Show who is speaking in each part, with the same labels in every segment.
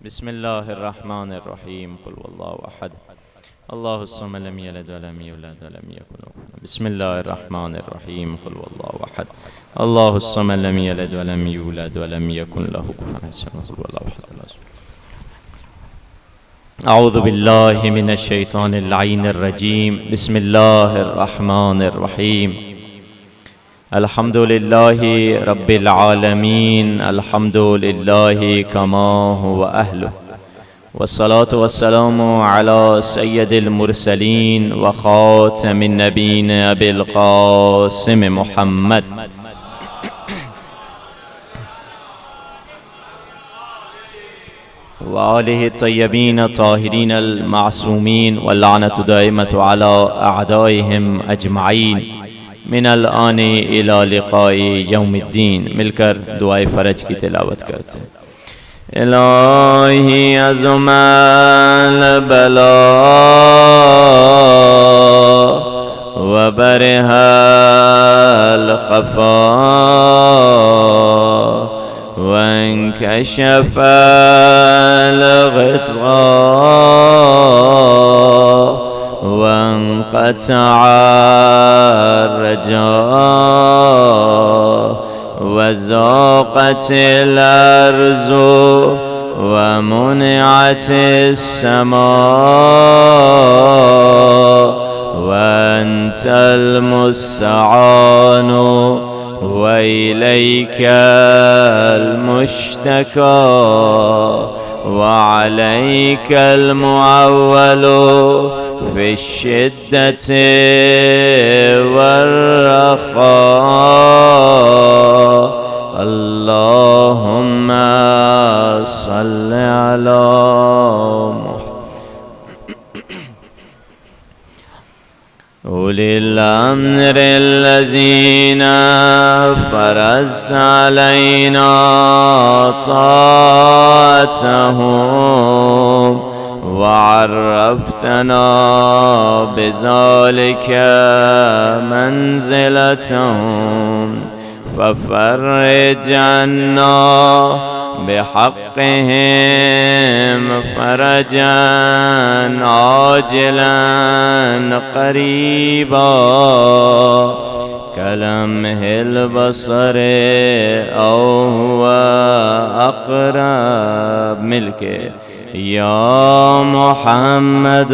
Speaker 1: بسم الله الرحمن الرحيم قل والله أحد الله الصمد لم يلد ولم يولد ولم يكن له كفوا أحد. بسم الله الرحمن الرحيم قل والله أحد الله الصمد لم يلد ولم يولد ولم يكن له كفوا أحد. أعوذ بالله من الشيطان اللعين الرجيم. بسم الله الرحمن الرحيم. الحمد لله رب العالمين. الحمد لله كما هو أهله، والصلاة والسلام على سيد المرسلين وخاتم النبيين أبي القاسم محمد وآله الطيبين الطاهرين المعصومين، واللعنة دائمة على أعدائهم أجمعين من الآن إلى لقاء يوم الدين. مل کر دعائے فرج کی تلاوت کرتے ہیں. الہی عظم البلاء وبرح الخفاء وانكشف الغطاء وانقطع الرجاء وزاقت الأرض ومنعت السماء وأنت المستعان وإليك المشتكى وعليك المعول في الشدة والرخاء. اللهم صل على أولي الأمر الذين فرضت علينا طاعتهم وعرفتنا بذلك منزلتهم، ففرج عنا بحقهم فرجا عاجلا قريبا كلمح البصر أو هو أقرب. ملك يا محمد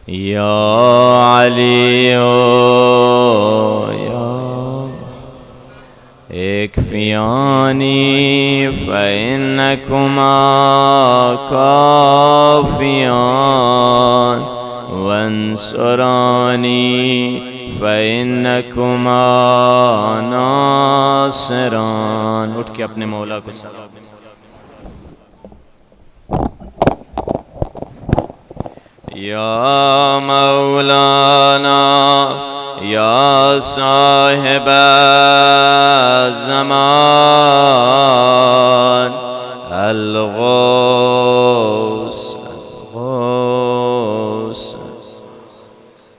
Speaker 1: يا علي يا اكفياني فإنكما كافيان وانصراني فإنكما ناصران. اٹھ کے اپنے مولا کو سلام. یا مولانا یا صاحب الزمان الغوث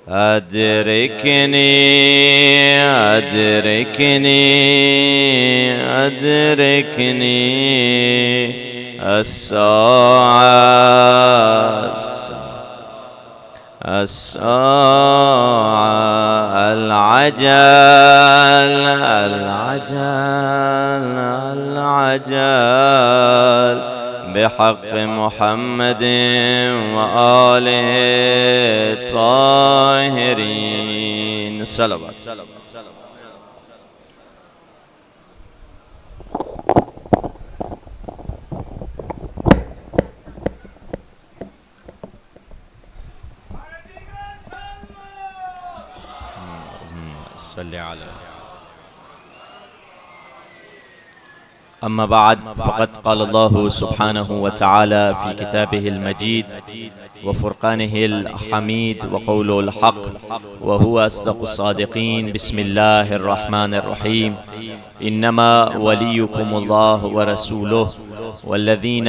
Speaker 1: أدركني الساعة العجل بحق محمد وآله الطاهرين. صلوات. صلی علی. أما بعد، فقد قال الله سبحانه وتعالى في كتابه المجيد وفرقانه الحميد وقوله الحق وهو أصدق الصادقين. بسم الله الرحمن الرحيم. إنما وليكم الله ورسوله والذين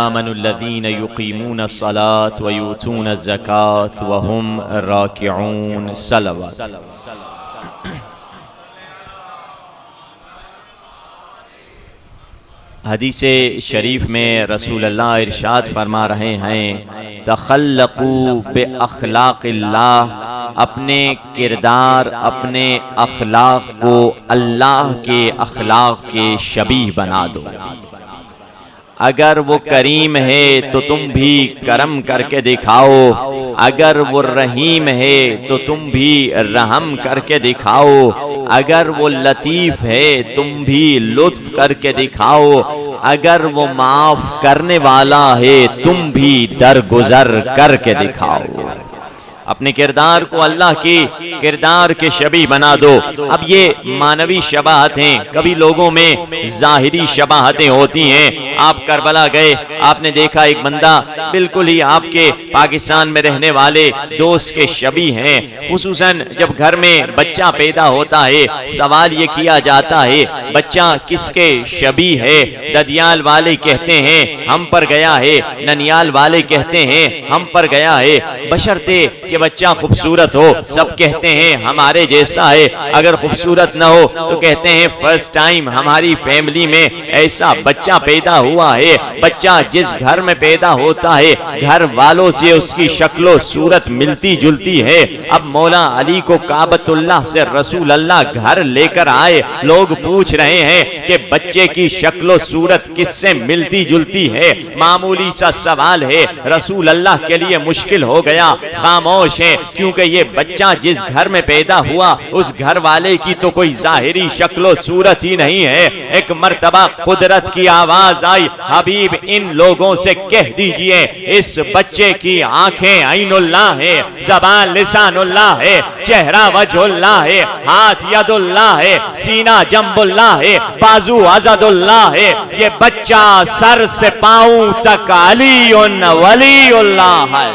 Speaker 1: آمنوا الذين يقيمون الصلاة ويؤتون الزكاة وهم راكعون. صلوات. حدیث شریف میں رسول اللہ ارشاد فرما رہے ہیں تخلقوا باخلاق اللہ، اپنے کردار اپنے اخلاق کو اللہ کے اخلاق کے شبیہ بنا دو۔ اگر وہ کریم ہے تو تم بھی کرم کر کے دکھاؤ، اگر وہ رحیم ہے تو تم بھی رحم کر کے دکھاؤ، اگر وہ لطیف ہے تم بھی لطف کر کے دکھاؤ، اگر وہ معاف کرنے والا ہے تم بھی درگزر کر کے دکھاؤ۔ اپنے کردار کو اللہ کی کردار کے شبیہ بنا دو۔ اب یہ معنوی شباہتیں، کبھی لوگوں میں ظاہری شباہتیں ہوتی ہیں۔ آپ کربلا گئے، آپ نے دیکھا ایک بندہ بالکل ہی آپ کے پاکستان میں رہنے والے دوست کے شبیہ ہیں۔ خصوصاً جب گھر میں بچہ پیدا ہوتا ہے، سوال یہ کیا جاتا ہے بچہ کس کے شبیہ ہے؟ ددیال والے کہتے ہیں ہم پر گیا ہے، ننیال والے کہتے ہیں ہم پر گیا ہے، بشرطے کہ بچہ خوبصورت ہو۔ سب کہتے ہیں ہمارے جیسا ہے، اگر خوبصورت نہ ہو تو کہتے ہیں فرسٹ ٹائم ہماری فیملی میں ایسا بچہ پیدا ہوا ہے۔ بچہ جس گھر میں پیدا ہوتا ہے گھر والوں سے اس کی شکل و صورت ملتی جلتی ہے۔ اب مولا علی کو کعبۃ اللہ سے رسول اللہ گھر لے کر آئے، لوگ پوچھ رہے ہیں کہ بچے کی شکل و صورت کس سے ملتی جلتی ہے؟ معمولی سا سوال ہے، رسول اللہ کے لیے مشکل ہو گیا، خاموش ہیں، کیونکہ یہ بچہ جس گھر میں پیدا ہوا اس گھر والے کی تو کوئی ظاہری شکل و صورت ہی نہیں ہے۔ ایک مرتبہ قدرت کی آواز آئی، حبیب ان لوگوں سے کہہ دیجئے اس بچے کی آنکھیں عین اللہ ہے، زبان لسان اللہ ہے، چہرہ وجہ اللہ ہے، ہاتھ ید اللہ ہے، سینہ جنب اللہ ہے، بازو عضد اللہ ہے، یہ بچہ سر سے پاؤں تک علی ولی اللہ ہے۔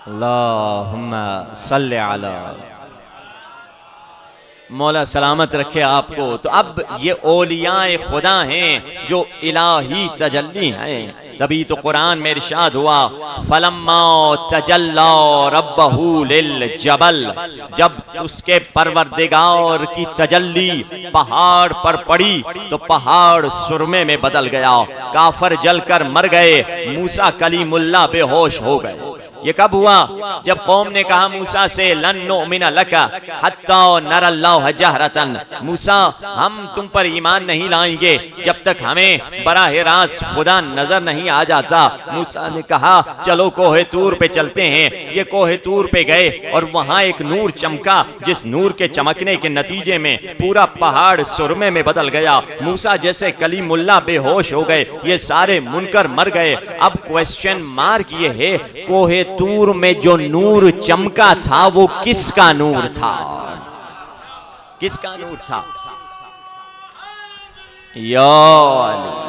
Speaker 1: اللہم صلی علی مولا سلامت رکھے آپ کو۔ تو اب یہ اولیاء خدا ہیں جو الہی تجلی ہیں، تبھی تو قرآن میں ارشاد ہوا فَلَمَّا تَجَلَّى رَبَّهُ لِلْجَبَلِ، جب اس کے پروردگار کی تجلی پہاڑ پر پڑی تو پہاڑ سرمے میں بدل گیا، کافر جل کر مر گئے، موسیٰ کلیم اللہ بے ہوش ہو گئے۔ یہ کب ہوا؟ جب قوم نے کہا موسیٰ سے لن نؤمن لک حتی نر اللہ جہرتن، موسیٰ ہم تم پر ایمان نہیں لائیں گے جب تک ہمیں براہ راست خدا نظر نہیں آ جاتا۔ موسیٰ نے کہا چلو کوہ طور پہ چلتے ہیں۔ یہ کوہ طور پہ گئے اور وہاں ایک نور چمکا، جس نور کے چمکنے کے نتیجے میں پورا پہاڑ سرمے میں بدل گیا، موسیٰ جیسے کلیم اللہ بے ہوش ہو گئے، یہ سارے منکر مر گئے۔ اب کویسچن مارک یہ ہے کوہ طور میں جو نور چمکا تھا وہ کس کا نور تھا؟ کس کا نور تھا؟ یا علی۔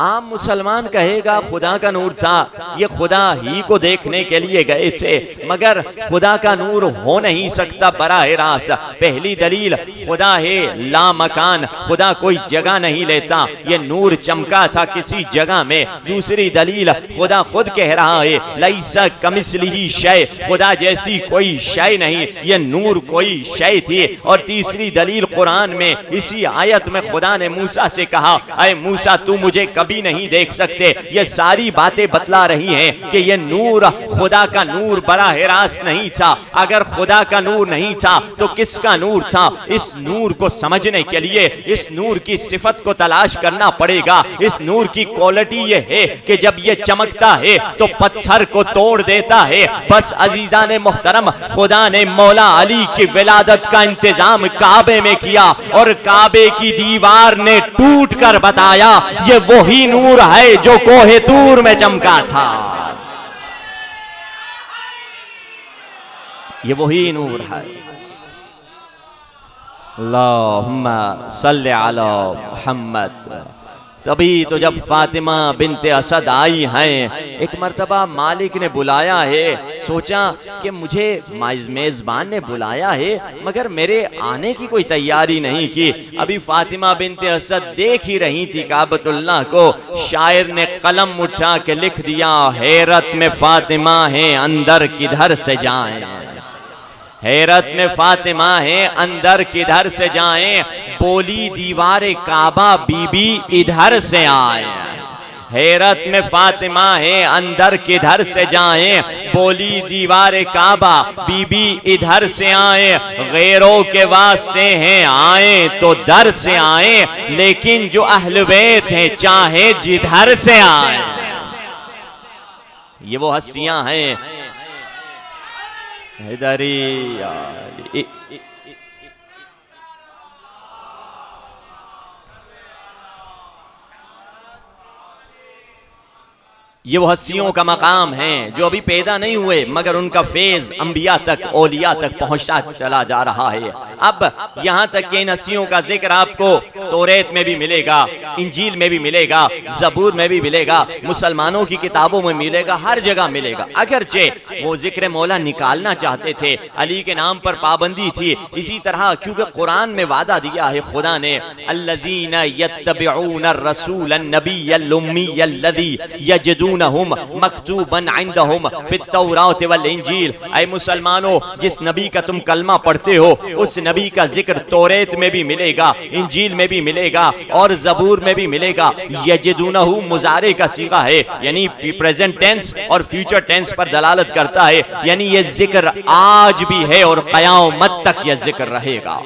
Speaker 1: عام مسلمان کہے گا خدا کا نور تھا، یہ خدا ہی کو دیکھنے کے لیے گئے تھے، مگر خدا کا نور ہو نہیں سکتا براہ راست۔ پہلی دلیل خدا ہے لا مکان، خدا کوئی جگہ نہیں لیتا، یہ نور چمکا تھا کسی جگہ میں۔ دوسری دلیل خدا خود کہہ رہا ہے لیس کمثلہ شیء، خدا جیسی کوئی شے نہیں، یہ نور کوئی شے تھی۔ اور تیسری دلیل قرآن میں اسی آیت میں خدا نے موسیٰ سے کہا اے موسیٰ تو مجھے کبھی نہیں دیکھ سکتے۔ یہ ساری باتیں بتلا رہی ہیں کہ یہ نور خدا کا نور براہ راست نہیں تھا۔ اگر خدا کا نور نہیں تھا تو کس کا نور تھا؟ اس نور کو سمجھنے کے لیے اس نور کی صفت کو تلاش کرنا پڑے گا۔ اس نور کی کوالٹی یہ ہے کہ جب یہ چمکتا ہے تو پتھر کو توڑ دیتا ہے۔ بس عزیزان محترم، خدا نے مولا علی کی ولادت کا انتظام کعبے میں کیا اور کعبے کی دیوار نے ٹوٹ کر بتایا یہ وہی نور ہے جو کوہ طور میں چمکا تھا، یہ وہی نور ہے۔ اللہم صلی علی محمد۔ تبھی تو جب فاطمہ بنت اسد آئی ہیں، ایک مرتبہ مالک نے بلایا ہے، سوچا کہ مجھے میزبان نے بلایا ہے مگر میرے آنے کی کوئی تیاری نہیں کی۔ ابھی فاطمہ بنت اسد دیکھ ہی رہی تھی کعبۃ اللہ کو، شاعر نے قلم اٹھا کے لکھ دیا، حیرت میں فاطمہ ہیں اندر کدھر سے جائیں، حیرت میں فاطمہ ہیں اندر کدھر سے جائیں، بولی دیوار کعبہ بی بی ادھر سے آئے، حیرت میں فاطمہ ہیں اندر کدھر سے جائیں، بولی دیوار کعبہ بی بی ادھر سے آئیں، غیروں کے واسطے ہیں آئیں تو در سے آئیں، لیکن جو اہل بیت ہیں چاہے جدھر سے آئیں۔ یہ وہ ہستیاں ہیں، حیدری یہ وہ ہستیوں کا مقام ہے جو ابھی پیدا نہیں ہوئے مگر ان کا فیض انبیاء تک اولیاء تک پہنچتا چلا جا رہا ہے۔ اب یہاں تک کہ ان ہستیوں کا ذکر آپ کو توریت میں بھی ملے گا، انجیل میں بھی ملے گا، زبور میں بھی ملے گا، مسلمانوں کی کتابوں میں ملے گا، ہر جگہ ملے گا۔ اگرچہ وہ ذکر مولا نکالنا چاہتے تھے، علی کے نام پر پابندی تھی، اسی طرح کیونکہ قرآن میں وعدہ دیا ہے خدا نے، الذین یتبعون الرسول النبی الامی الذی یجدون مکتوبا عندہم فی التوراۃ والانجیل، اے مسلمانوں جس نبی کا تم کلمہ پڑھتے ہو اس نبی کا ذکر توریت میں بھی ملے گا، انجیل میں بھی ملے گا اور زبور میں بھی ملے گا۔ یجدونہ مضارع کا صیغہ ہے، یعنی پریزنٹ ٹینس اور فیوچر ٹینس پر دلالت کرتا ہے، یعنی یہ ذکر آج بھی ہے اور قیامت تک یہ ذکر رہے گا۔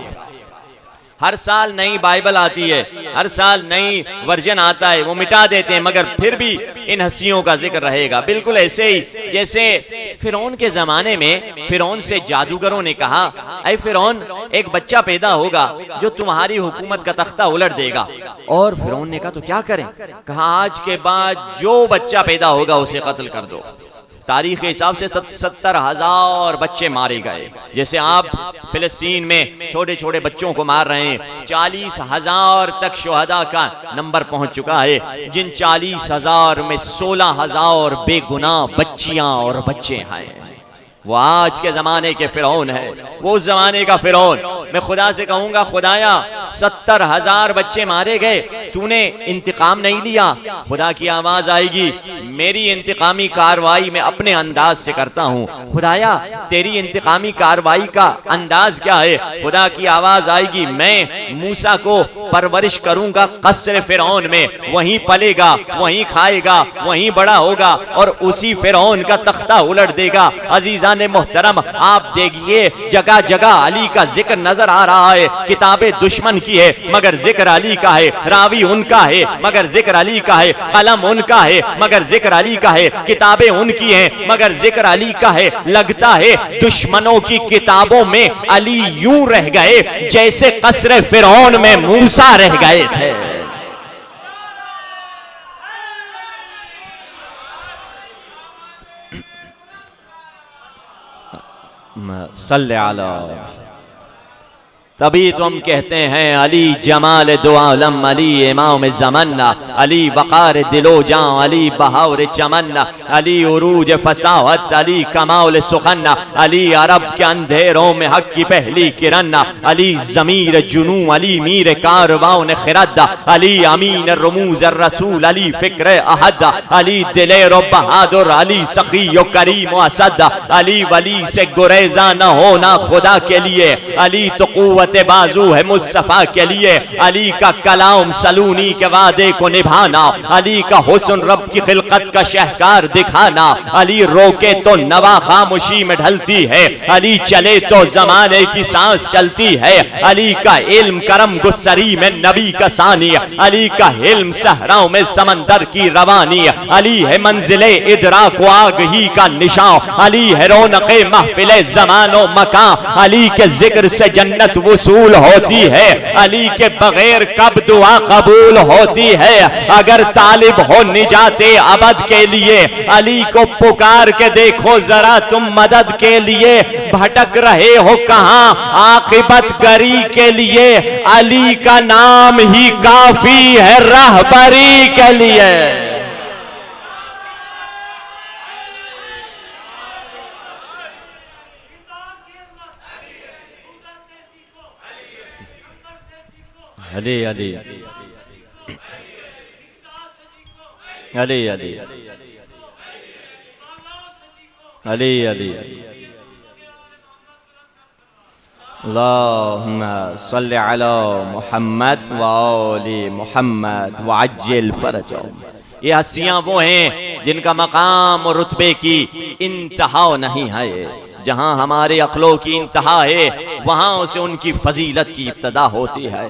Speaker 1: ہر سال نئی بائبل آتی ہے، ہر سال نئی ورژن آتا ہے، وہ مٹا دیتے ہیں مگر پھر بھی ان ہستیوں کا ذکر رہے گا۔ بالکل ایسے ہی جیسے فرعون کے زمانے میں فرعون سے جادوگروں نے کہا، اے فرعون ایک بچہ پیدا ہوگا جو تمہاری حکومت کا تختہ الٹ دے گا، اور فرعون نے کہا تو کیا کریں؟ کہا آج کے بعد جو بچہ پیدا ہوگا اسے قتل کر دو۔ تاریخ کے حساب سے 70,000 بچے مارے گئے، جیسے آپ فلسطین میں چھوٹے چھوٹے بچوں کو مار رہے ہیں، 40,000 تک شہداء کا نمبر پہنچ چکا ہے، جن 40,000 میں 16,000 بے گناہ بچیاں اور بچے ہیں۔ وہ آج کے زمانے کے فرعون ہے، وہ اس زمانے کا فرعون۔ میں خدا سے کہوں گا خدایا 70,000 بچے مارے گئے، تو نے انتقام نہیں لیا؟ خدا کی آواز آئے گی، میری انتقامی کاروائی میں اپنے انداز سے کرتا ہوں، خدایا تیری انتقامی کاروائی کا انداز کیا ہے؟ خدا کی آواز آئے گی، میں موسیٰ کو پرورش کروں گا قصر فرعون میں، وہیں پلے گا، وہیں کھائے گا، وہیں بڑا ہوگا اور اسی فرعون کا تختہ الٹ دے گا۔ عزیزان محترم آپ دیکھئے جگہ جگہ علی کا ذکر نظر آ رہا ہے، کتابیں دشمن کی ہے مگر ذکر علی کا ہے، راوی ان کا ہے مگر ذکر علی کا ہے، قلم ان کا ہے مگر ذکر علی کا ہے، کتابیں ان کی ہیں مگر ذکر علی کا ہے۔ لگتا ہے دشمنوں کی کتابوں میں علی یوں رہ گئے جیسے قصر فرعون میں موسیٰ رہ گئے تھے۔ صلی علی، تبھی تو ہم کہتے ہیں علی جمال دو عالم، علی امام زمانہ، علی وقار دل و جان، علی بہار چمن، علی عروج فصاحت، علی کمال سخن، علی عرب کے اندھیروں میں حق کی پہلی کرن، علی ضمیر جنوں، علی میر کاروان خرد، علی امین رموز الرسول، علی فکر احد، علی دلیر و بہادر، علی سخی و کریم و اسد، علی ولی سے گریزاں نہ ہونا خدا کے لیے، علی تو قوت بازو ہے مصطفیٰ کے لیے، علی کا کلام سلونی کے وعدے کو نبھانا، علی کا حسن رب کی خلقت کا شہکار دکھانا، علی روکے تو نوا خاموشی میں ڈھلتی ہے، علی چلے تو زمانے کی سانس چلتی ہے، علی کا علم کرم گسری میں نبی کا ثانی، علی کا علم صحراؤں میں سمندر کی روانی، علی ہے منزل ادراک و آگہی کا نشان، علی ہے رونق محفل زمان و مکان، علی کے ذکر سے جنت وہ وصول ہوتی ہے، علی کے بغیر کب دعا قبول ہوتی ہے؟ اگر طالب ہو نجات ابد کے لیے علی کو پکار کے دیکھو ذرا تم مدد کے لیے، بھٹک رہے ہو کہاں عاقبت گری کے لیے، علی کا نام ہی کافی ہے رہبری کے لیے۔ علی علی علی علی علی علی اللہم صلی علی محمد وآل محمد وعجل فرجہم۔ یہ ہستیاں وہ ہیں جن کا مقام اور رتبے کی انتہا نہیں ہے، جہاں ہمارے عقلوں کی انتہا ہے وہاں سے ان کی فضیلت کی ابتدا ہوتی ہے،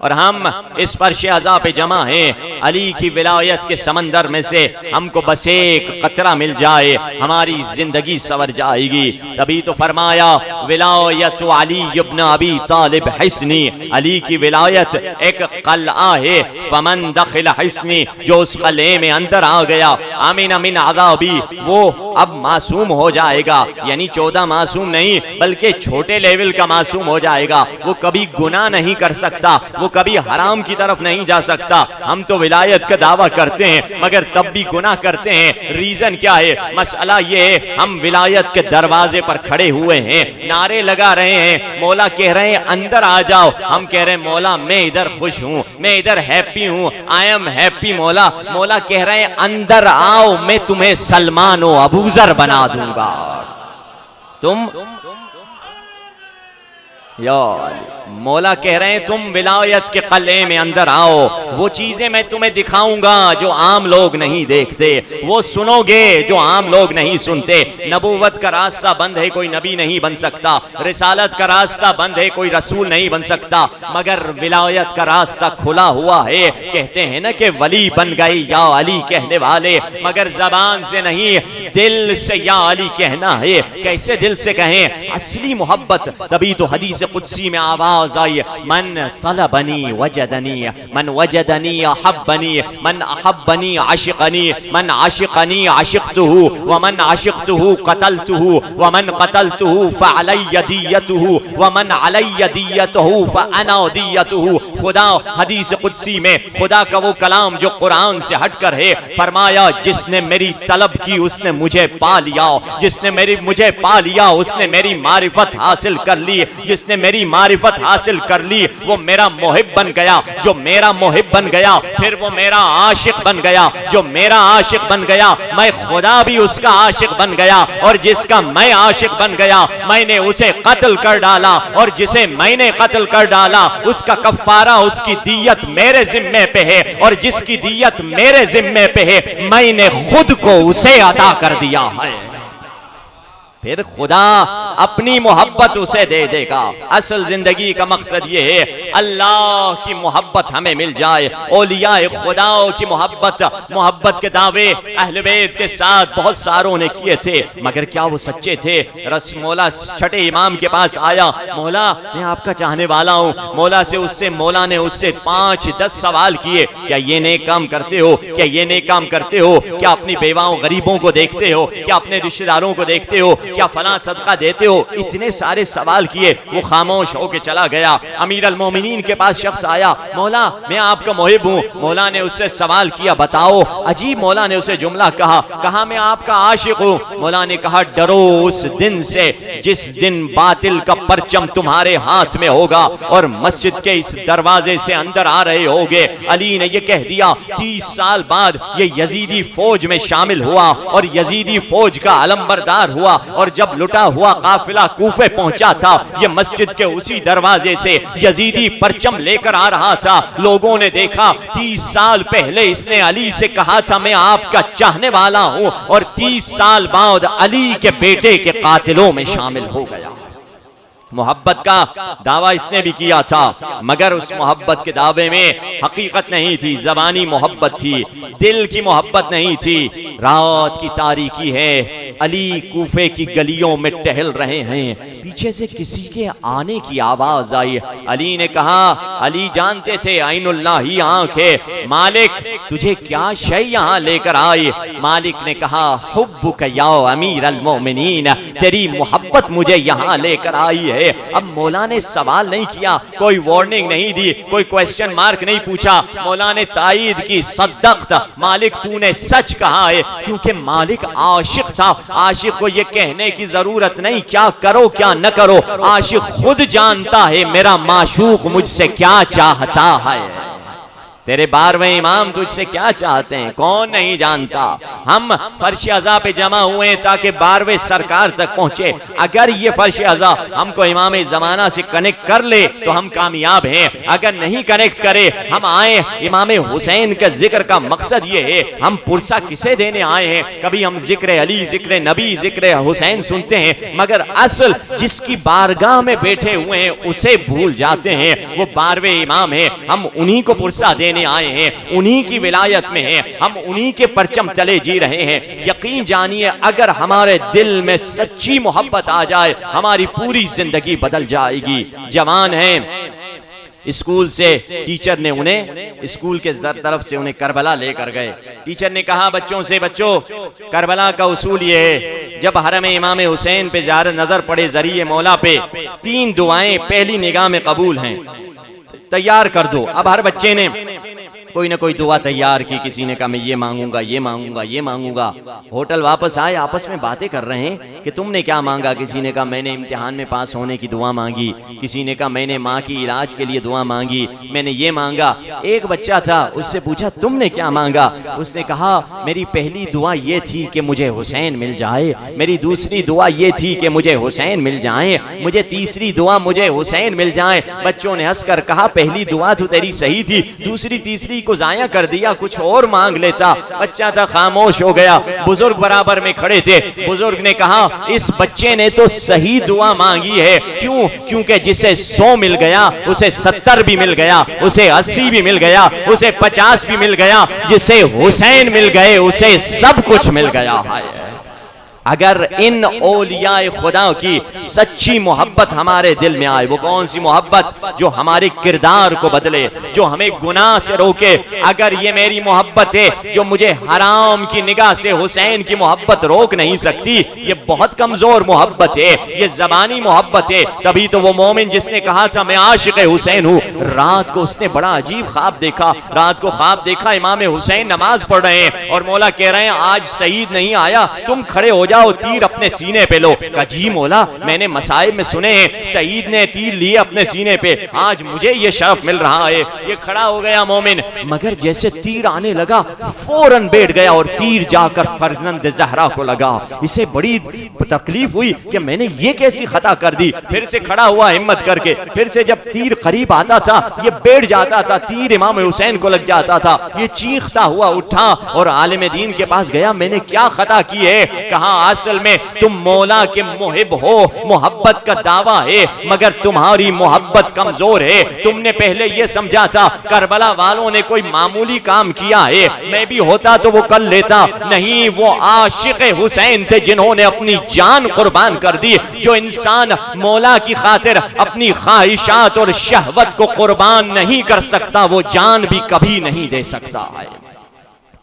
Speaker 1: اور ہم اس فرش عزا پہ جمع ہیں۔ علی کی ولایت کے سمندر میں سے ہم کو بس ایک قطرہ مل جائے ہماری زندگی سور جائے گی۔ تبھی تو فرمایا ولایت علی ابن ابی طالب حصنی، علی کی ولایت ایک قلعہ ہے، فمن دخل حصنی، جو اس قلعے میں اندر آ گیا، امن من عذابی، وہ اب معصوم ہو جائے گا، یعنی 14 معصوم نہیں بلکہ چھوٹے لیول کا معصوم ہو جائے گا، وہ کبھی گناہ نہیں کر سکتا، وہ کبھی حرام کی طرف نہیں جا سکتا۔ ہم تو ولایت کا دعویٰ کرتے ہیں مگر تب بھی گناہ کرتے ہیں، ریزن کیا ہے؟ مسئلہ یہ ہے ہم ولایت کے دروازے پر کھڑے ہوئے ہیں، نعرے لگا رہے ہیں، مولا کہہ رہے ہیں اندر آ جاؤ، ہم کہہ رہے ہیں مولا میں ادھر خوش ہوں، میں ادھر ہیپی ہوں، آئی ایم ہیپی مولا۔ مولا کہہ رہے ہیں اندر آؤ، میں تمہیں سلمان و ابوذر بنا دوں گا، تم یا علی۔ مولا کہہ رہے ہیں تم ولایت کے قلعے میں اندر آؤ، وہ چیزیں میں تمہیں دکھاؤں گا جو عام لوگ نہیں دیکھتے، وہ سنو گے جو عام لوگ نہیں سنتے۔ نبوت کا راستہ بند ہے، کوئی نبی نہیں بن سکتا، رسالت کا راستہ بند ہے، کوئی رسول نہیں بن سکتا، مگر ولایت کا راستہ کھلا ہوا ہے۔ کہتے ہیں نا کہ ولی بن گئے یا علی کہنے والے، مگر زبان سے نہیں دل سے یا علی کہنا ہے۔ کیسے دل سے کہیں؟ اصلی محبت۔ تبھی تو حدیث قدسی میں آواز آئی، من طلبنی وجدنی، من وجدنی احبنی، من احبنی عشقنی، من عشقنی عشقتہ، ومن عشقتہ قتلتہ، ومن قتلتہ فعلی دیتہ، ومن علی دیتہ فانا دیتہ۔ خدا حدیث قدسی میں خدا کا وہ کلام جو قرآن سے ہٹ کر ہے، فرمایا جس نے میری طلب کی اس نے مجھے پا لیا، جس نے مجھے پا لیا اس نے میری معرفت حاصل کر لی، جس نے میری معرفت حاصل کر لی وہ میرا محب بن گیا، جو میرا محب بن گیا پھر وہ میرا عاشق بن گیا، جو میرا عاشق بن گیا میں خدا بھی اس کا عاشق بن گیا، اور جس کا میں عاشق بن گیا میں نے اسے قتل کر ڈالا، اور جسے میں نے قتل کر ڈالا اس کا کفارہ، اس کی دیت میرے ذمے پہ ہے، اور جس کی دیت میرے ذمے پہ ہے میں نے خود کو اسے عطا کر دیا ہے۔ پھر خدا اپنی محبت اسے دے دے گا۔ اصل زندگی کا مقصد یہ ہے اللہ کی محبت ہمیں مل جائے، اولیاء خدا کی محبت کے دعوے اہل بیت کے ساتھ بہت ساروں نے کیے تھے، مگر کیا وہ سچے تھے؟ مولا چھٹے امام کے پاس آیا، مولا میں آپ کا چاہنے والا ہوں۔ مولا نے اس سے 5-10 سوال کیے، کیا یہ نیک کام کرتے ہو؟ کیا یہ نیک کام کرتے ہو؟ کیا اپنی بیواؤں غریبوں کو دیکھتے ہو؟ کیا اپنے رشتہ داروں کو دیکھتے ہو؟ کیا فلاں صدقہ دیتے ہو؟ اتنے سارے سوال کیے، وہ خاموش ہو کے چلا گیا۔ امیر المومنین کے پاس شخص آیا، مولا میں آپ کا محب ہوں۔ مولا نے اس سے سوال کیا، بتاؤ۔ عجیب، مولا نے اسے جملہ کہا میں آپ کا عاشق ہوں۔ مولا نے کہا ڈرو اس دن سے جس دن باطل کا پرچم تمہارے ہاتھ میں ہوگا اور مسجد کے اس دروازے سے اندر آ رہے ہوگے۔ علی نے یہ کہہ دیا، 30 سال بعد یہ یزیدی فوج میں شامل ہوا اور یزیدی فوج کا علمبردار ہوا، اور جب لٹا ہوا قافلہ کوفے پہنچا تھا یہ مسجد کے اسی دروازے سے یزیدی پرچم لے کر آ رہا تھا۔ لوگوں نے دیکھا 30 سال پہلے اس نے علی سے کہا تھا میں آپ کا چاہنے والا ہوں، اور 30 سال بعد علی کے بیٹے کے قاتلوں میں شامل ہو گیا۔ محبت کا دعویٰ اس نے بھی کیا تھا، مگر اس محبت کے دعوے میں حقیقت نہیں تھی، زبانی محبت تھی، دل کی محبت نہیں تھی۔ رات کی تاریکی ہے، علی کوفے کی گلیوں میں ٹہل رہے ہیں، پیچھے سے کسی کے آنے کی آواز آئی۔ علی نے کہا، علی جانتے تھے عین اللہ ہی آنکھ ہے، مالک تجھے کیا شے یہاں لے کر آئی؟ مالک نے کہا، حبک یا امیر المومنین، تیری محبت مجھے یہاں لے کر آئی ہے۔ اب مولا نے سوال نہیں کیا، کوئی وارننگ نہیں دی، کوئی کویسچن مارک نہیں پوچھا، مولا نے تائید کی، صدقت مالک تو نے سچ کہا ہے، کیونکہ مالک عاشق تھا۔ عاشق کو یہ کہنے کی ضرورت نہیں کیا کرو کیا نہ کرو، عاشق خود جانتا ہے میرا معشوق مجھ سے کیا چاہتا ہے۔ تیرے 12ویں امام تجھ سے کیا چاہتے ہیں کون نہیں جانتا۔ ہم فرش عزا پہ جمع ہوئے ہیں تاکہ 12ویں سرکار تک پہنچے۔ اگر یہ فرش عزا ہم کو امام زمانہ سے کنیکٹ کر لے تو ہم کامیاب ہیں، اگر نہیں کنیکٹ کرے ہم آئے امام حسین کا ذکر کا مقصد یہ ہے، ہم پرسہ کسے دینے آئے ہیں؟ کبھی ہم ذکر علی، ذکر نبی، ذکر حسین سنتے ہیں، مگر اصل جس کی بارگاہ میں بیٹھے ہوئے ہیں اسے بھول جاتے ہیں۔ وہ 12ویں امام ہیں، ہم انہی کو پرسہ دینے آئے ہیں، انہی کی ولایت میں ہیں، ہم انہی کے پرچم تلے جی رہے ہیں۔ یقین جانیے اگر ہمارے دل میں سچی محبت آ جائے ہماری پوری زندگی بدل جائے گی۔ جوان ہیں، اسکول سے ٹیچر نے انہیں اسکول کے طرف سے انہیں کربلا لے کر گئے۔ ٹیچر نے کہا بچوں سے، بچوں کربلا کا اصول یہ ہے، جب حرم امام حسین پہ زیارت نظر پڑے ذریعہ مولا پہ 3 دعائیں پہلی نگاہ میں قبول ہیں، تیار کر دو۔ اب ہر بچے نے کوئی نہ کوئی دعا تیار کی، کسی نے کہا میں یہ مانگوں گا، یہ مانگوں گا، یہ مانگوں گا۔ ہوٹل واپس آئے، آپس میں باتیں کر رہے ہیں کہ تم نے کیا مانگا؟ کسی نے کہا میں نے امتحان میں پاس ہونے کی دعا مانگی، کسی نے کہا میں نے ماں کی علاج کے لیے دعا مانگی، میں نے یہ مانگا۔ ایک بچہ تھا، اس سے پوچھا تم نے کیا مانگا؟ اس نے کہا میری پہلی دعا یہ تھی کہ مجھے حسین مل جائے، میری دوسری دعا یہ تھی کہ مجھے حسین مل جائیں، مجھے تیسری دعا مجھے حسین مل جائیں۔ بچوں نے ہنس کر کہا پہلی دعا تو تیری صحیح تھی، دوسری تیسری کو ضائع کر دیا، کچھ اور مانگ لیتا۔ بچہ تھا خاموش ہو گیا، بزرگ برابر میں کھڑے تھے، بزرگ نے کہا اس بچے نے تو صحیح دعا مانگی ہے، کیوں؟ کیونکہ جسے 100 مل گیا اسے 70 بھی مل گیا، اسے 80 بھی مل گیا، اسے 50 بھی مل گیا، جسے حسین مل گئے اسے سب کچھ مل گیا ہے۔ اگر ان اولیاء خدا کی سچی محبت ہمارے دل میں آئے، وہ کون سی محبت؟ جو ہمارے کردار کو بدلے، جو ہمیں گناہ سے روکے۔ اگر یہ میری محبت ہے جو مجھے حرام کی نگاہ سے حسین کی محبت روک نہیں سکتی، یہ بہت کمزور محبت ہے، یہ زبانی محبت ہے۔ تبھی تو وہ مومن جس نے کہا تھا میں عاشق حسین ہوں، رات کو اس نے بڑا عجیب خواب دیکھا، رات کو خواب دیکھا امام حسین نماز پڑھ رہے ہیں اور مولا کہہ رہے ہیں آج سعید نہیں آیا، تم کھڑے ہو جاؤ، تیر اپنے سینے پہ لو۔ کہا جی مولا میں نے مسائب میں سنے ہیں سعید نے تیر لیے اپنے سینے پہ، آج مجھے یہ شرف مل رہا ہے۔ یہ کھڑا ہو گیا مومن، مگر جیسے تیر آنے لگا فوراً بیٹھ گیا اور تیر جا کر فرزند زہرا کو لگا۔ اسے بڑی تکلیف ہوئی کہ میں نے یہ کیسی خطا کر دی۔ پھر سے کھڑا ہوا ہمت کر کے، پھر سے جب تیر قریب آتا تھا یہ بیٹھ جاتا تھا، تیر امام حسین کو لگ جاتا تھا۔ یہ چیختا ہوا اٹھا اور عالم دین کے پاس گیا، میں نے کیا خطا کی ہے؟ کہا اصل میں تم مولا کے محب ہو، محبت کا دعویٰ ہے مگر تمہاری محبت کمزور ہے۔ تم نے پہلے یہ سمجھا تھا کربلا والوں نے کوئی معمولی کام کیا ہے، میں بھی ہوتا تو وہ کر لیتا، نہیں وہ عاشق حسین تھے جنہوں نے اپنی جان قربان کر دی۔ جو انسان مولا کی خاطر اپنی خواہشات اور شہوت کو قربان نہیں کر سکتا وہ جان بھی کبھی نہیں دے سکتا ہے۔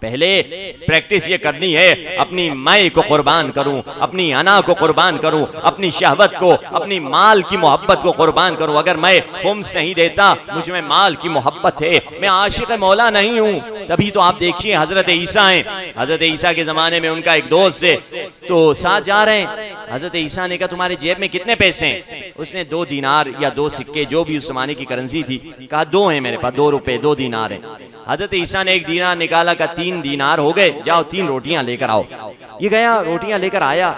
Speaker 1: پہلے پریکٹس یہ کرنی ہے اپنی مائے کو قربان کروں، اپنی انا کو قربان کروں، اپنی شہوت کو، اپنی مال کی محبت کو قربان کروں۔ اگر میں خمس نہیں دیتا، مجھ میں مال کی محبت ہے، میں عاشق مولا نہیں ہوں۔ تبھی تو آپ دیکھیے حضرت عیسیٰ ہیں، حضرت عیسیٰ کے زمانے میں ان کا ایک دوست سے تو ساتھ جا رہے ہیں، حضرت عیسیٰ نے کہا تمہارے جیب میں کتنے پیسے ہیں؟ اس نے 2 دینار یا 2 سکے جو بھی اس زمانے کی کرنسی تھی، کہا 2 ہیں میرے پاس، 2 روپے 2 دینار ہیں۔ حضرت عیسیٰ نے 1 دینار نکالا، کہا 3 دینار ہو گئے، جاؤ 3 روٹیاں لے کر آؤ۔ یہ گیا روٹیاں لے کر آیا،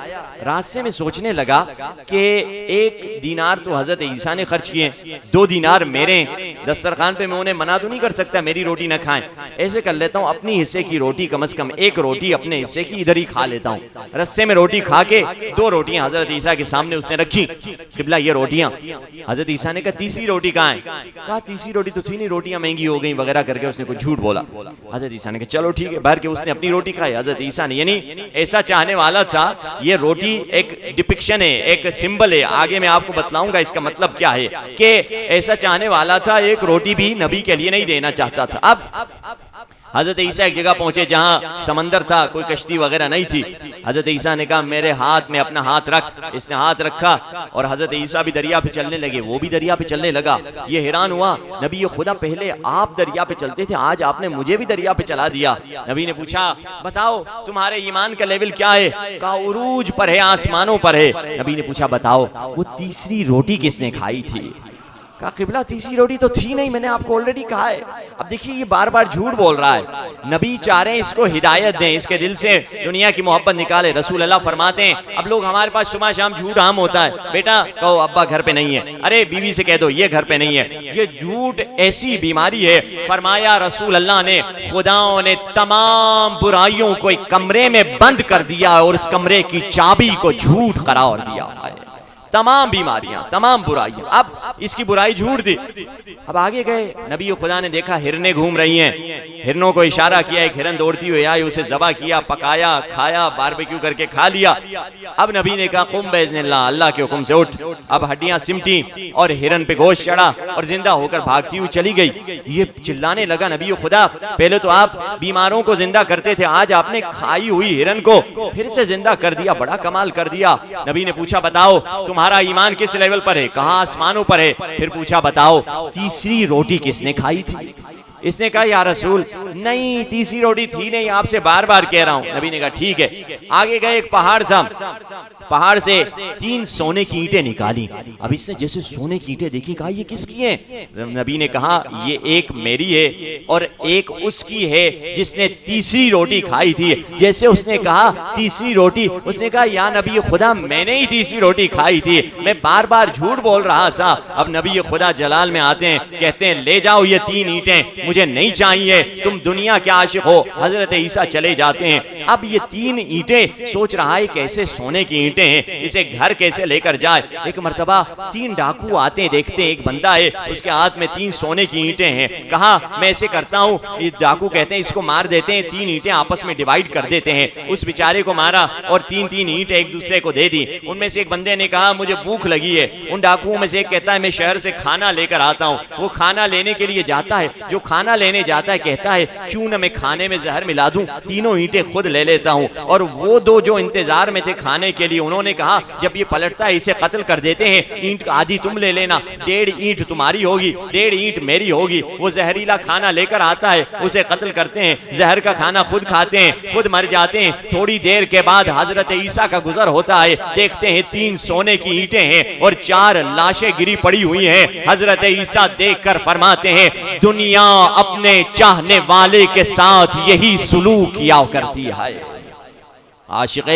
Speaker 1: راستے میں سوچنے لگا کہ 1 دینار تو حضرت عیسیٰ نے خرچ کیے، 2 دینار میرے، دسترخوان پہ میں انہیں منع تو نہیں کر سکتا میری روٹی نہ کھائیں، ایسے کر لیتا ہوں اپنی حصے کی روٹی کم از کم ایک روٹی اپنے حصے کی ادھر ہی کھا لیتا ہوں۔ رستے میں روٹی کھا کے 2 روٹیاں حضرت عیسیٰ کے سامنے اس نے رکھی، قبلہ یہ روٹیاں۔ حضرت عیسیٰ نے کہا تیسری روٹی کہاں ہے؟ کہا تیسری روٹی تو تھی نہیں، روٹیاں مہنگی ہو گئیں وغیرہ کر کے اس نے کوئی جھوٹ بولا۔ حضرت عیسیٰ نے کہا چلو ٹھیک ہے، بہر کے اس نے اپنی روٹی کھائی۔ حضرت عیسیٰ نے یعنی ایسا چاہنے والا تھا، یہ روٹی ایک ڈپکشن ہے، ایک سمبل ہے، آگے میں آپ کو بتلاؤں گا اس کا مطلب کیا ہے، کہ ایسا چاہنے والا تھا ایک روٹی بھی نبی کے لیے نہیں دینا چاہتا تھا۔ اب حضرت عیسیٰ ایک جگہ پہنچے جہاں سمندر تھا، کوئی کشتی وغیرہ نہیں تھی۔ حضرت عیسیٰ نے کہا میرے ہاتھ میں اپنا ہاتھ رکھ، اس نے ہاتھ رکھا اور حضرت عیسیٰ بھی دریا پہ چلنے لگے، وہ بھی دریا پہ چلنے لگا۔ یہ حیران ہوا نبی خدا پہلے آپ دریا پہ چلتے تھے، آج آپ نے مجھے بھی دریا پہ چلا دیا۔ نبی نے پوچھا بتاؤ تمہارے ایمان کا لیول کیا ہے؟ کہا عروج پر ہے، آسمانوں پر ہے۔ نبی نے پوچھا بتاؤ وہ تیسری روٹی کس نے کھائی تھی؟ کہا قبلہ تیسری روٹی تو تھی نہیں، میں نے آپ کو آلریڈی کہا ہے۔ اب دیکھیے یہ بار بار جھوٹ بول رہا ہے، نبی چاہ رہے ہیں اس کو ہدایت دیں، اس کے دل سے دنیا کی محبت نکالے۔ رسول اللہ فرماتے ہیں اب لوگ ہمارے پاس صبح شام جھوٹ عام ہوتا ہے، بیٹا کہو ابا گھر پہ نہیں ہے، ارے بیوی سے کہہ دو یہ گھر پہ نہیں ہے۔ یہ جھوٹ ایسی بیماری ہے، فرمایا رسول اللہ نے خداؤں نے تمام برائیوں کو ایک کمرے میں بند کر دیا اور اس کمرے کی چابی کو جھوٹ قرار دیا ہے۔ تمام بیماریاں، تمام برائیاں، اب اس کی برائی جھوٹ تھی۔ اب آگے گئے، نبی خدا نے دیکھا ہرنیں گھوم رہی ہیں، ہرنوں کو اشارہ کیا، ایک ہرن دوڑتی ہوئی آئی، اسے ذبح کیا، پکایا، کھایا، باربیکیو کر کے کھا لیا۔ اب نبی نے کہا قم باذن اللہ، اللہ کے حکم سے اٹھ۔ اب ہڈیاں سمٹی اور ہرن پہ گوشت چڑھا اور زندہ ہو کر بھاگتی ہوئی چلی گئی۔ یہ چلانے لگا نبی خدا پہلے تو آپ بیماروں کو زندہ کرتے تھے، آج آپ نے کھائی ہوئی ہرن کو پھر سے زندہ کر دیا، بڑا کمال کر دیا۔ نبی نے پوچھا بتاؤ تمہارا ایمان کس لیول پر ہے؟ کہا آسمانوں پر ہے۔ پھر پوچھا بتاؤ تیسری روٹی کس نے کھائی تھی؟ اس نے کہا یا رسول نہیں تیسری روٹی تھی نہیں، آپ سے بار بار کہہ رہا ہوں۔ نبی نے کہا ٹھیک ہے۔ آگے گئے، ایک پہاڑ تھا، پہاڑ سے 3 سونے کی اینٹیں نکالی۔ اب اس نے جیسے سونے کی اینٹیں دیکھی، کہا یہ کس کی ہیں؟ نبی نے کہا یہ ایک میری ہے اور ایک اس کی ہے جس نے تیسری روٹی کھائی تھی۔ جیسے اس نے کہا تیسری روٹی، اس نے کہا یا نبی خدا میں نے ہی تیسری روٹی کھائی تھی، میں بار بار جھوٹ بول رہا تھا۔ اب نبی خدا جلال میں آتے ہیں، کہتے ہیں لے جاؤ یہ 3 اینٹیں، مجھے نہیں چاہیے، تم دنیا کے عاشق ہو۔ حضرت عیسیٰ چلے جاتے ہیں۔ اب یہ 3 اینٹیں، سوچ رہا ہے کیسے سونے کی اینٹیں ہیں، اسے گھر کیسے لے کر جائے۔ ایک مرتبہ 3 ڈاکو آتے ہیں، دیکھتے ہیں ایک بندہ ہے، اس کے ہاتھ میں 3 سونے کی اینٹیں ہیں۔ کہا میں ایسے کرتا ہوں، یہ ڈاکو کہتے ہیں اس کو مار دیتے ہیں، 3 اینٹیں آپس میں ڈیوائیڈ کر دیتے ہیں۔ اس بیچارے کو مارا اور 3 اینٹیں ایک دوسرے کو دے دی۔ ان میں سے ایک بندے نے کہا مجھے بھوک لگی ہے۔ ان ڈاکوؤں میں سے ایک کہتا ہے میں شہر سے کھانا لے کر آتا ہوں۔ وہ کھانا لینے کے لیے جاتا ہے، جو کھانا لینے جاتا ہے کہتا ہے کیوں نہ میں کھانے میں زہر ملا دوں، 3 اینٹیں خود لے لیتا ہوں۔ اور وہ 2 جو انتظار میں تھے کھانے کے لیے، انہوں نے کہا جب یہ پلٹتا ہے اسے قتل کر دیتے ہیں، اینٹ آدھی تم لے لینا، 1.5 اینٹ تمہاری ہوگی، 1.5 اینٹ میری ہوگی۔ وہ زہریلا کھانا لے کر آتا ہے، اسے قتل کرتے ہیں، زہر کا کھانا خود کھاتے ہیں، خود مر جاتے ہیں۔ تھوڑی دیر کے بعد حضرت عیسیٰ کا گزر ہوتا ہے، دیکھتے ہیں 3 سونے کی اینٹیں ہیں اور 4 لاشیں گری پڑی ہوئی ہیں۔ حضرت عیسیٰ دیکھ کر فرماتے ہیں دنیا اپنے چاہنے والے کے ساتھ یہی سلوک کیا کرتی ہے۔ عاشق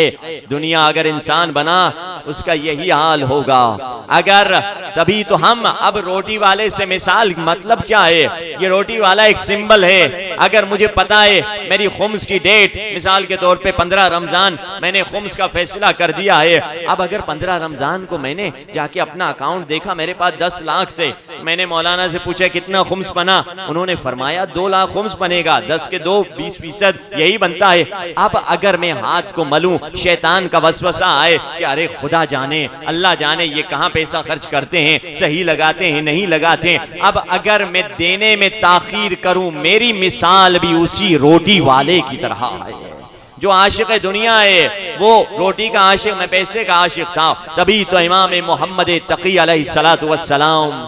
Speaker 1: دنیا اگر انسان بنا اس کا یہی حال ہوگا۔ اگر تبھی تو ہم اب روٹی والے سے مثال، مطلب کیا ہے؟ یہ روٹی والا ایک سمبل ہے۔ اگر مجھے پتا ہے میری خمس کی ڈیٹ مثال کے طور پہ 15 رمضان، میں نے خمس کا فیصلہ کر دیا ہے۔ اب اگر 15 رمضان کو میں نے جا کے اپنا اکاؤنٹ دیکھا، میرے پاس 10 لاکھ تھے، میں نے مولانا سے پوچھا کتنا خمس بنا، انہوں نے فرمایا 2 لاکھ خمس بنے گا، 10 کے 2 20% یہی بنتا ہے۔ اب اگر میں ہاتھ کو ملوں، شیطان کا وسوسہ آئے کہ ارے خدا جانے اللہ جانے یہ کہاں پیسہ خرچ کرتے ہیں، صحیح لگاتے ہیں نہیں لگاتے ہیں۔ اب اگر میں دینے میں تاخیر کروں، میری مثال بھی اسی روٹی والے کی طرح ہے۔ جو عاشق دنیا ہے وہ روٹی کا عاشق، میں پیسے کا عاشق تھا۔ تبھی تو امام محمد تقی علیہ السلام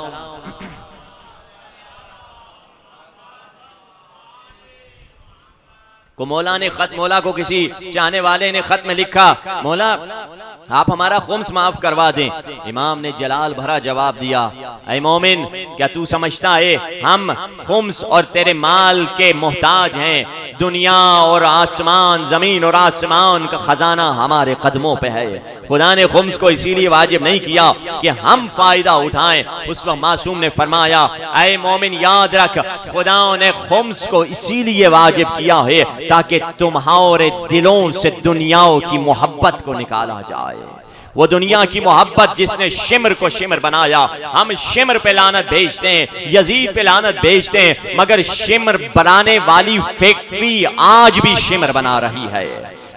Speaker 1: کو مولا کو کسی چاہنے والے نے خط میں لکھا مولا آپ ہمارا خمس معاف کروا دیں۔ امام نے جلال بھرا جواب دیا اے مومن کیا تو سمجھتا ہے ہم خمس اور تیرے مال کے محتاج ہیں؟ دنیا اور آسمان، زمین اور آسمان کا خزانہ ہمارے قدموں پہ ہے۔ خدا نے خمس کو اسی لیے واجب نہیں کیا کہ ہم فائدہ اٹھائیں۔ اس وقت معصوم نے فرمایا اے مومن یاد رکھ، خدا نے خمس کو اسی لیے واجب کیا ہے تاکہ تمہارے دلوں سے دنیا کی محبت کو نکالا جائے۔ وہ دنیا کی محبت جس نے شمر کو شمر بنایا، ہم شمر پہ لعنت بھیجتے ہیں، یزید پہ لعنت بھیجتے ہیں، مگر شمر بنانے والی فیکٹری آج بھی شمر بنا رہی ہے،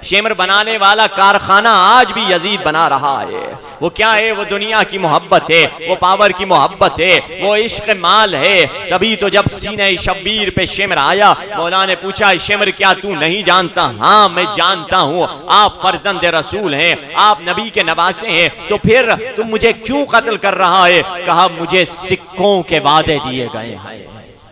Speaker 1: شمر بنانے والا کارخانہ آج بھی یزید بنا رہا ہے۔ وہ کیا ہے؟ وہ دنیا کی محبت ہے، وہ پاور کی محبت ہے، وہ عشق مال ہے۔ تبھی تو جب سینہ شبیر پہ شمر آیا، مولا نے پوچھا شمر کیا تو نہیں جانتا؟ ہاں میں جانتا ہوں، آپ فرزند رسول ہیں، آپ نبی کے نواسے ہیں، تو پھر تم مجھے کیوں قتل کر رہا ہے؟ کہا مجھے سکوں کے وعدے دیے گئے ہیں،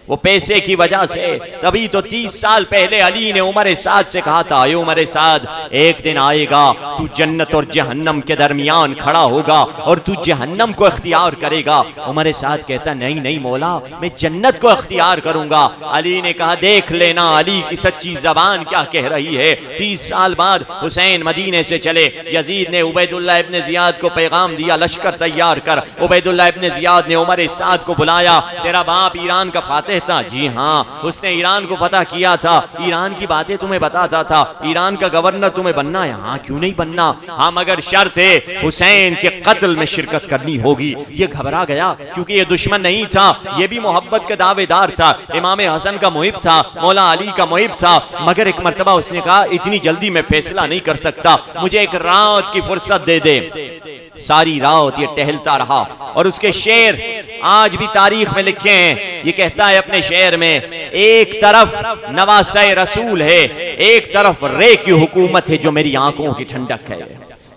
Speaker 1: وہ پیسے کی وجہ سے۔ تبھی تو 30 سال پہلے علی نے عمر سعد سے کہا تھا اے عمر سعد ایک دن آئے گا تو جنت اور جہنم کے درمیان کھڑا ہوگا اور تو جہنم کو اختیار کرے گا۔ عمر سعد کہتا نہیں نہیں مولا میں جنت کو اختیار کروں گا۔ علی نے کہا دیکھ لینا علی کی سچی زبان کیا کہہ رہی ہے۔ 30 سال بعد حسین مدینے سے چلے، یزید نے عبید اللہ ابن زیاد کو پیغام دیا لشکر تیار کر۔ عبید اللہ ابن زیاد نے عمر سعد کو بلایا، تیرا باپ ایران کا فاتح تھا؟ جی ہاں، اس نے ایران کو فتح کیا تھا، ایران کی باتیں تمہیں بتاتا تھا، ایران کا گورنر تمہیں بننا ہے؟ ہاں کیوں نہیں بننا، ہاں مگر شرط ہے حسین کے قتل میں شرکت کرنی ہوگی۔ یہ گھبرا گیا کیونکہ یہ دشمن نہیں تھا، یہ بھی محبت کا دعوے دار تھا، امام حسن کا محب تھا، مولا علی کا محب تھا، مگر ایک مرتبہ اس نے کہا اتنی جلدی میں فیصلہ نہیں کر سکتا، مجھے ایک رات کی فرصت دے دے۔ ساری رات یہ ٹہلتا رہا اور اس کے شعر آج بھی تاریخ میں لکھے ہیں۔ یہ کہتا ہے اپنے شعر میں ایک طرف نواسہ رسول ہے، ایک طرف رے کی حکومت ہے جو میری آنکھوں کی ٹھنڈک ہے،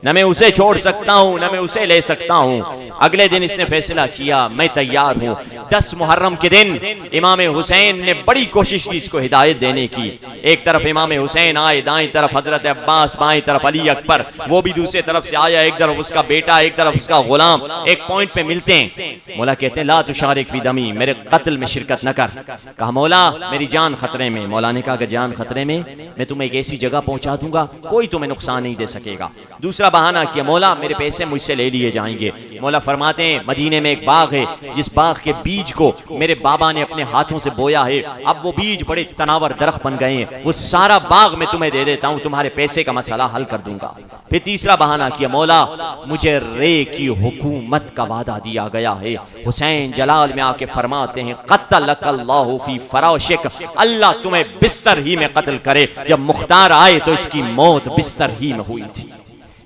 Speaker 1: نہ میں اسے چھوڑ سکتا ہوں نہ میں اسے لے سکتا ہوں۔ اگلے دن اس نے فیصلہ کیا میں تیار ہوں۔ 10 محرم کے دن امام حسین نے بڑی کوشش کی اس کو ہدایت دینے کی۔ ایک طرف امام حسین آئے، دائیں طرف حضرت عباس، بائیں طرف علی اکبر، وہ بھی دوسرے طرف سے آیا، ایک طرف اس کا بیٹا ایک طرف اس کا غلام، ایک پوائنٹ پہ ملتے ہیں۔ مولا کہتے ہیں لا تشارک فی دمی، میرے قتل میں شرکت نہ کر۔ کہا مولا میری جان خطرے میں۔ مولا نے کہا کہ جان خطرے میں میں تمہیں ایک ایسی جگہ پہنچا دوں گا کوئی تمہیں نقصان نہیں دے سکے گا۔ دوسرا بہانہ کیا مولا میرے پیسے مجھ سے لے لیے جائیں گے۔ مولا فرماتے ہیں مدینے میں ایک باغ ہے جس باغ کے بیج کو میرے بابا نے اپنے ہاتھوں سے بویا ہے، اب وہ بیج بڑے تناور درخت بن گئے ہیں، وہ سارا باغ میں تمہیں دے دیتا ہوں، تمہارے پیسے کا مسئلہ حل کر دوں گا۔ پھر تیسرا بہانہ کیا مولا مجھے رے کی حکومت کا وعدہ دیا گیا ہے۔ حسین جلال میں آ کے فرماتے ہیں قتلک اللہ فی فراشک، اللہ تمہیں بستر ہی میں قتل کرے۔ جب مختار آئے تو اس کی موت بستر ہی میں ہوئی تھی۔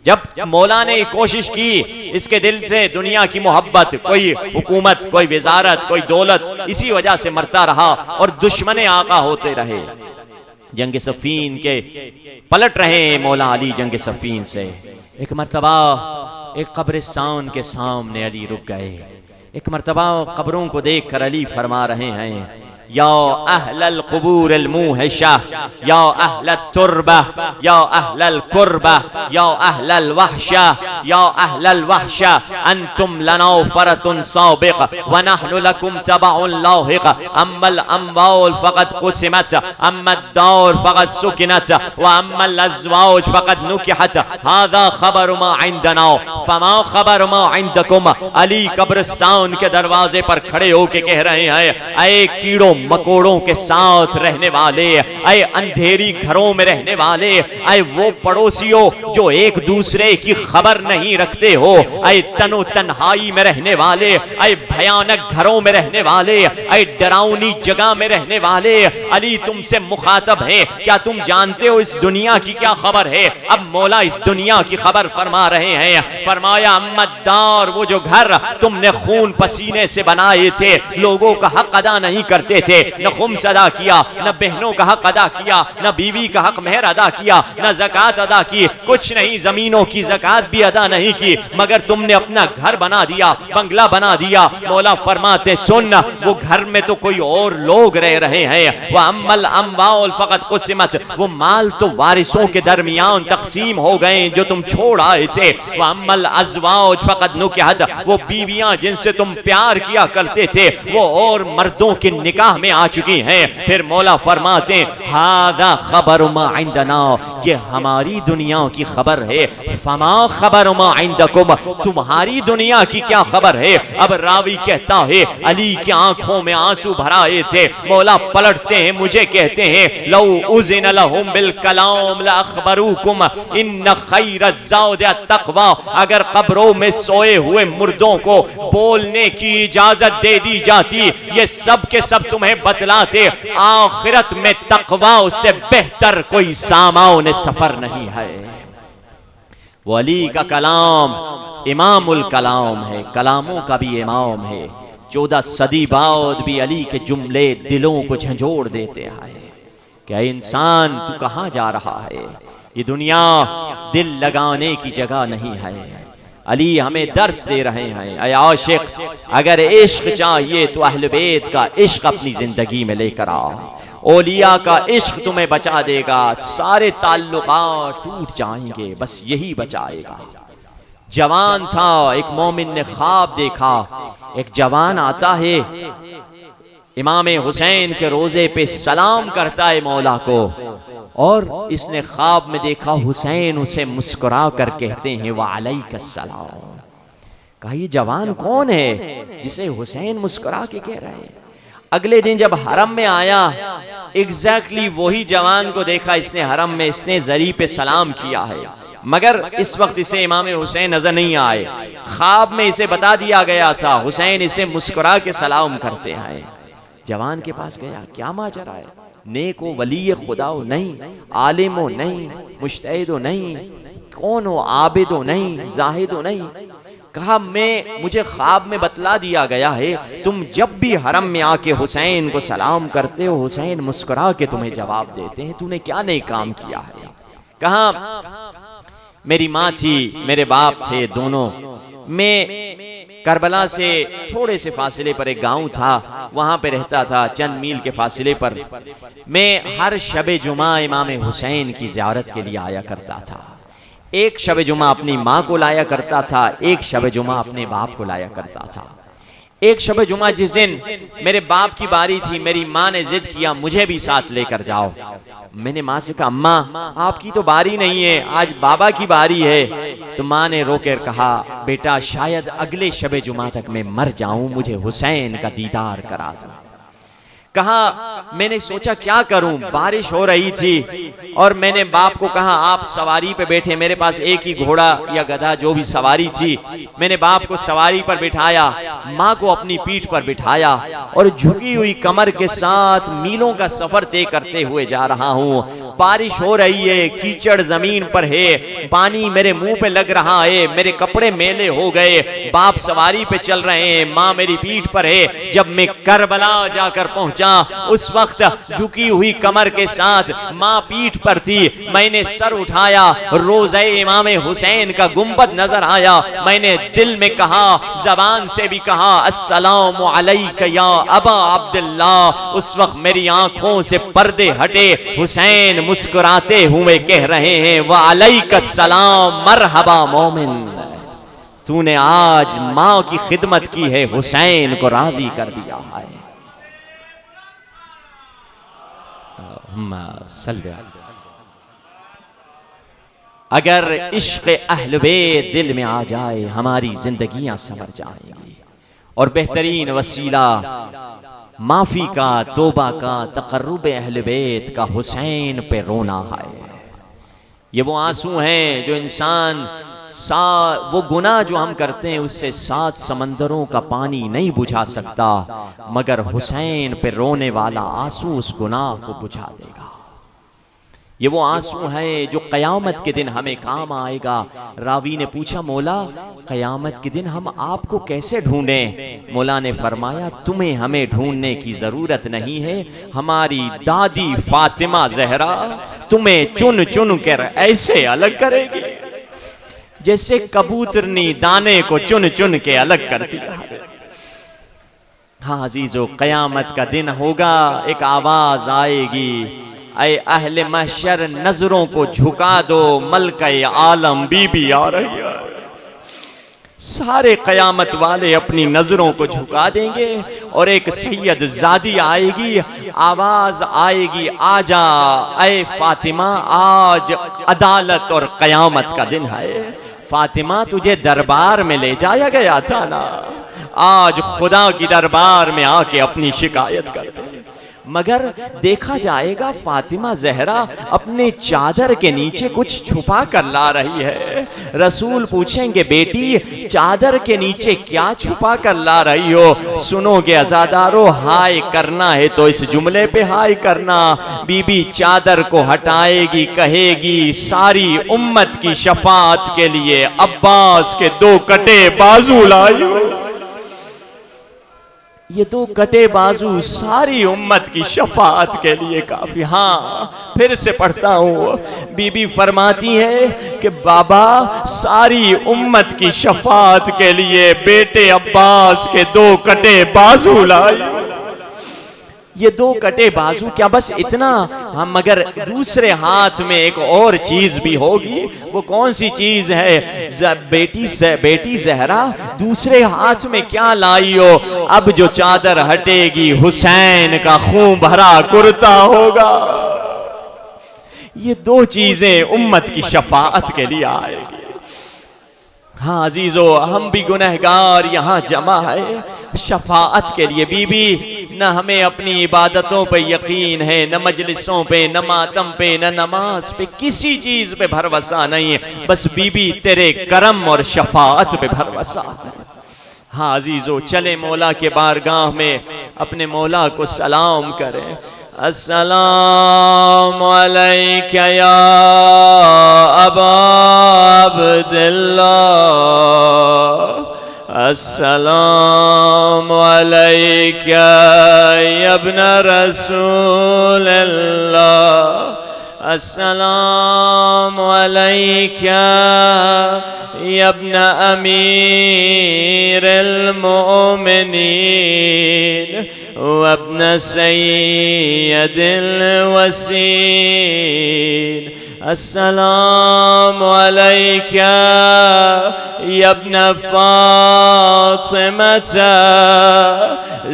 Speaker 1: جب مولا نے کوشش کی اس کے دل سے دنیا کی محبت، کوئی حکومت، کوئی وزارت، کوئی دولت، اسی وجہ سے مرتا رہا اور دشمن آقا ہوتے رہے۔ جنگ صفین کے پلٹ رہے ہیں مولا علی جنگ صفین سے۔ ایک مرتبہ ایک قبرستان کے سامنے علی رک گئے، ایک مرتبہ قبروں کو دیکھ کر علی فرما رہے ہیں یا اہل القبور الموحشہ، یا اہل التربہ، یا اہل القربہ، یا اہل الوحشہ، یا اہل الوحشہ، انتم لنا فرط سابق ونحن لکم تبع لاحق، اما الاموال فقد قسمت، اما الدار فقد سکنت، واما الازواج فقد نکحت، هذا خبر ما عندنا فما خبر ما عندکم۔ علی قبرستان کے دروازے پر کھڑے ہو کے کہہ رہے ہیں اے کیڑوں مکوڑوں کے ساتھ رہنے والے، اے اندھیری گھروں میں رہنے والے، اے وہ پڑوسیوں جو ایک دوسرے کی خبر نہیں رکھتے ہو، اے تنو تنہائی میں رہنے والے، اے بھیانک گھروں میں رہنے والے، اے ڈراؤنی جگہ میں رہنے والے، علی تم سے مخاطب ہے، کیا تم جانتے ہو اس دنیا کی کیا خبر ہے؟ اب مولا اس دنیا کی خبر فرما رہے ہیں۔ فرمایا اما الدار، وہ جو گھر تم نے خون پسینے سے بنائے تھے، لوگوں کا حق ادا نہیں کرتے تھے، نہ خمس ادا کیا، نہ بہنوں کا حق ادا کیا، نہ بیوی کا حق مہر ادا کیا، نہ زکوٰۃ ادا کی، کچھ نہیں، زمینوں کی زکوٰۃ بھی ادا نہیں کی، مگر تم نے اپنا گھر بنا دیا، بنگلہ بنا دیا۔ مولا فرماتے سن، وہ گھر میں تو کوئی اور لوگ رہ رہے ہیں، وَأَمَّا الْأَمْوَالُ فَقَدْ قُسِمَتْ، وہ مال تو وارثوں کے درمیان تقسیم ہو گئے جو تم چھوڑ آئے تھے، وَأَمَّا الْأَزْوَاجُ فَقَدْ نُكِحَتْ، وہ بیویاں جن سے تم پیار کیا کرتے تھے وہ اور مردوں کے نکاح نگاہ میں آ چکی ہیں۔ پھر مولا فرماتے ہیں ھذا خبر ما عندنا، یہ ہماری دنیا کی خبر ہے، فما خبر ما عندکم، تمہاری دنیا کی کیا خبر ہے؟ اب راوی کہتا ہے علی کی آنکھوں میں آنسو بھرائے تھے، مولا پلٹتے ہیں مجھے کہتے ہیں لو اذن لهم بالکلام لاخبروکم ان خیر الزاد التقوی، اگر قبروں میں سوئے ہوئے مردوں کو بولنے کی اجازت دے دی جاتی یہ سب کے سب تمہیں بتلاتے آخرت میں تقوی سے بہتر کوئی سامان سفر نہیں ہے۔ وہ علی کا کلام امام الکلام ہے، کلاموں کا بھی امام ہے، 14 صدی بعد بھی علی کے جملے دلوں کو جھنجھوڑ دیتے ہیں کہ اے انسان تو کہاں جا رہا ہے؟ یہ دنیا دل لگانے کی جگہ نہیں ہے۔ علی ہمیں درس دے رہے ہیں اے عاشق، اگر عشق چاہیے تو اہل بیت کا عشق اپنی زندگی میں لے کر آ، اولیاء کا عشق تمہیں بچا دے گا، سارے تعلقات ٹوٹ جائیں گے، بس یہی بچائے گا۔ جوان تھا، ایک مومن نے خواب دیکھا، ایک جوان آتا ہے امام حسین کے روزے پہ سلام کرتا ہے مولا کو، اور اس نے خواب میں دیکھا حسین اسے مسکرا کر کہتے ہیں وعلیک السلام۔ کہا یہ جوان کون ہے جسے حسین مسکرا کے کہہ رہے ہیں؟ اگلے دن جب حرم میں آیا ایگزیکٹلی وہی جوان کو دیکھا، اس نے حرم میں اس نے زری پہ سلام کیا ہے، مگر اس وقت اسے امام حسین نظر نہیں آئے، خواب میں اسے بتا دیا گیا تھا حسین اسے مسکرا کے سلام کرتے ہیں۔ جوان کے پاس گیا، کیا ماجرا ہے؟ نیک و ولی خدا ہو نہیں، عالم ہو نہیں، مجتہد ہو نہیں، کون ہو؟ عابد ہو نہیں، زاہد ہو نہیں۔ کہا مجھے خواب میں بتلا دیا گیا ہے تم جب بھی حرم میں آ کے حسین کو سلام کرتے ہو حسین مسکرا کے تمہیں جواب دیتے ہیں، تو نے کیا نیک کام کیا ہے؟ کہا میری ماں تھی، میرے باپ تھے دونوں، میں کربلا سے تھوڑے سے فاصلے پر ایک گاؤں تھا، وہاں پہ رہتا تھا، چند میل کے فاصلے پر۔ میں ہر شب جمعہ امام حسین کی زیارت کے لیے آیا کرتا تھا، ایک شب جمعہ اپنی ماں کو لایا کرتا تھا، ایک شب جمعہ اپنے باپ کو لایا کرتا تھا۔ ایک شب جمعہ جس دن میرے باپ کی باری تھی، میری ماں نے ضد کیا مجھے بھی ساتھ لے کر جاؤ۔ میں نے ماں سے کہا اماں آپ کی تو باری نہیں ہے، آج بابا کی باری ہے۔ تو ماں نے رو کر کہا بیٹا شاید اگلے شب جمعہ تک میں مر جاؤں، مجھے حسین کا دیدار کرا دو۔ کہا میں نے سوچا کیا کروں، بارش ہو رہی تھی، اور میں نے باپ کو کہا آپ سواری پہ بیٹھے، میرے پاس ایک ہی گھوڑا یا گدھا جو بھی سواری تھی، میں نے باپ کو سواری پر بٹھایا، ماں کو اپنی پیٹھ پر بٹھایا، اور جھکی ہوئی کمر کے ساتھ میلوں کا سفر طے کرتے ہوئے جا رہا ہوں۔ بارش ہو رہی ہے، کیچڑ زمین پر ہے، پانی میرے منہ پہ لگ رہا ہے، میرے کپڑے میلے ہو گئے، باپ سواری پہ چل رہے ہیں، ماں میری پیٹھ پر ہے۔ جب میں کربلا جا کر پہنچا اس وقت جھکی ہوئی کمر کے ساتھ ماں پیٹھ پر تھی، میں نے سر اٹھایا، روضہ امام حسین کا گنبد نظر آیا، میں نے دل میں کہا، زبان سے بھی کہا السلام علیک یا ابا عبداللہ۔ اس وقت میری آنکھوں سے پردے ہٹے، حسین مسکراتے ہوئے کہہ رہے ہیں وعلیک السلام مرحبا مومن، تو نے آج ماں کی خدمت کی ہے، حسین کو راضی کر دیا ہے۔ اگر عشق اہل بیت دل میں آ جائے ہماری زندگیاں سنور جائیں گی، اور بہترین وسیلہ معافی کا، توبہ کا، تقرب اہل بیت کا حسین پہ رونا ہے۔ یہ وہ آنسو ہیں جو انسان وہ گناہ جو ہم کرتے ہیں اس سے 7 سمندروں کا پانی نہیں بجھا سکتا، مگر حسین پہ رونے والا آنسو اس گناہ کو بجھا دے گا۔ یہ وہ آنسو ہیں جو قیامت کے دن ہمیں کام آئے گا۔ راوی نے پوچھا مولا قیامت کے دن ہم آپ کو کیسے ڈھونڈیں؟ مولا نے فرمایا تمہیں ہمیں ڈھونڈنے کی ضرورت نہیں ہے، ہماری دادی فاطمہ زہرا تمہیں چن چن کر ایسے الگ کرے گی جیسے کبوترنی دانے کو چن چن کے الگ کرتی ہے۔ ہاں عزیزو، قیامت کا دن ہوگا، ایک آواز آئے گی، اے اہل محشر نظروں کو جھکا دو، ملکہ عالم بی بی آ رہی ہے۔ سارے قیامت والے اپنی نظروں کو جھکا دیں گے اور ایک سید زادی آئے گی، آواز آئے گی، آجا اے فاطمہ، آج عدالت اور قیامت کا دن ہے، فاطمہ تجھے دربار میں لے جایا گیا تھا نا، آج خدا کی دربار میں آ کے اپنی شکایت کر دے۔ مگر دیکھا جائے گا فاطمہ زہرا اپنے چادر کے نیچے کچھ چھپا کر لا رہی ہے۔ رسول پوچھیں گے بیٹی چادر کے نیچے کیا چھپا کر لا رہی ہو؟ سنو گے عزادارو، ہائے کرنا ہے تو اس جملے پہ ہائے کرنا۔ بی بی چادر کو ہٹائے گی، کہے گی ساری امت کی شفاعت کے لیے عباس کے 2 کٹے بازو لائی ہو۔ یہ 2 کٹے بازو ساری امت کی شفاعت کے لیے کافی۔ ہاں پھر سے پڑھتا ہوں، بی بی فرماتی ہے کہ بابا ساری امت کی شفاعت کے لیے بیٹے عباس کے 2 کٹے بازو لائی۔ یہ 2 کٹے بازو کیا بس اتنا؟ ہم مگر دوسرے ہاتھ میں ایک اور چیز بھی ہوگی۔ وہ کون سی چیز ہے؟ بیٹی زہرا دوسرے ہاتھ میں کیا لائی ہو؟ اب جو چادر ہٹے گی حسین کا خون بھرا کرتا ہوگا۔ یہ 2 چیزیں امت کی شفاعت کے لیے آئے گی۔ ہاں عزیزو، ہم بھی گنہگار یہاں جمع ہے شفاعت کے لیے۔ بی بی نہ ہمیں اپنی عبادتوں پہ یقین ہے، نہ مجلسوں پہ، نہ ماتم پہ، نہ نماز پہ، کسی چیز پہ بھروسہ نہیں ہے، بس بی بی تیرے کرم اور شفاعت پہ بھروسہ ہے۔ ہاں عزیزو، چلے مولا کے بارگاہ میں اپنے مولا کو سلام کریں۔ السلام علیکہ یا ابا عبداللہ، السلام علیکہ یا ابن رسول اللہ، السلام علیکہ یا ابن امیر المؤمنین وابن سید الوسین، السلام علیکہ یا ابن فاطمہ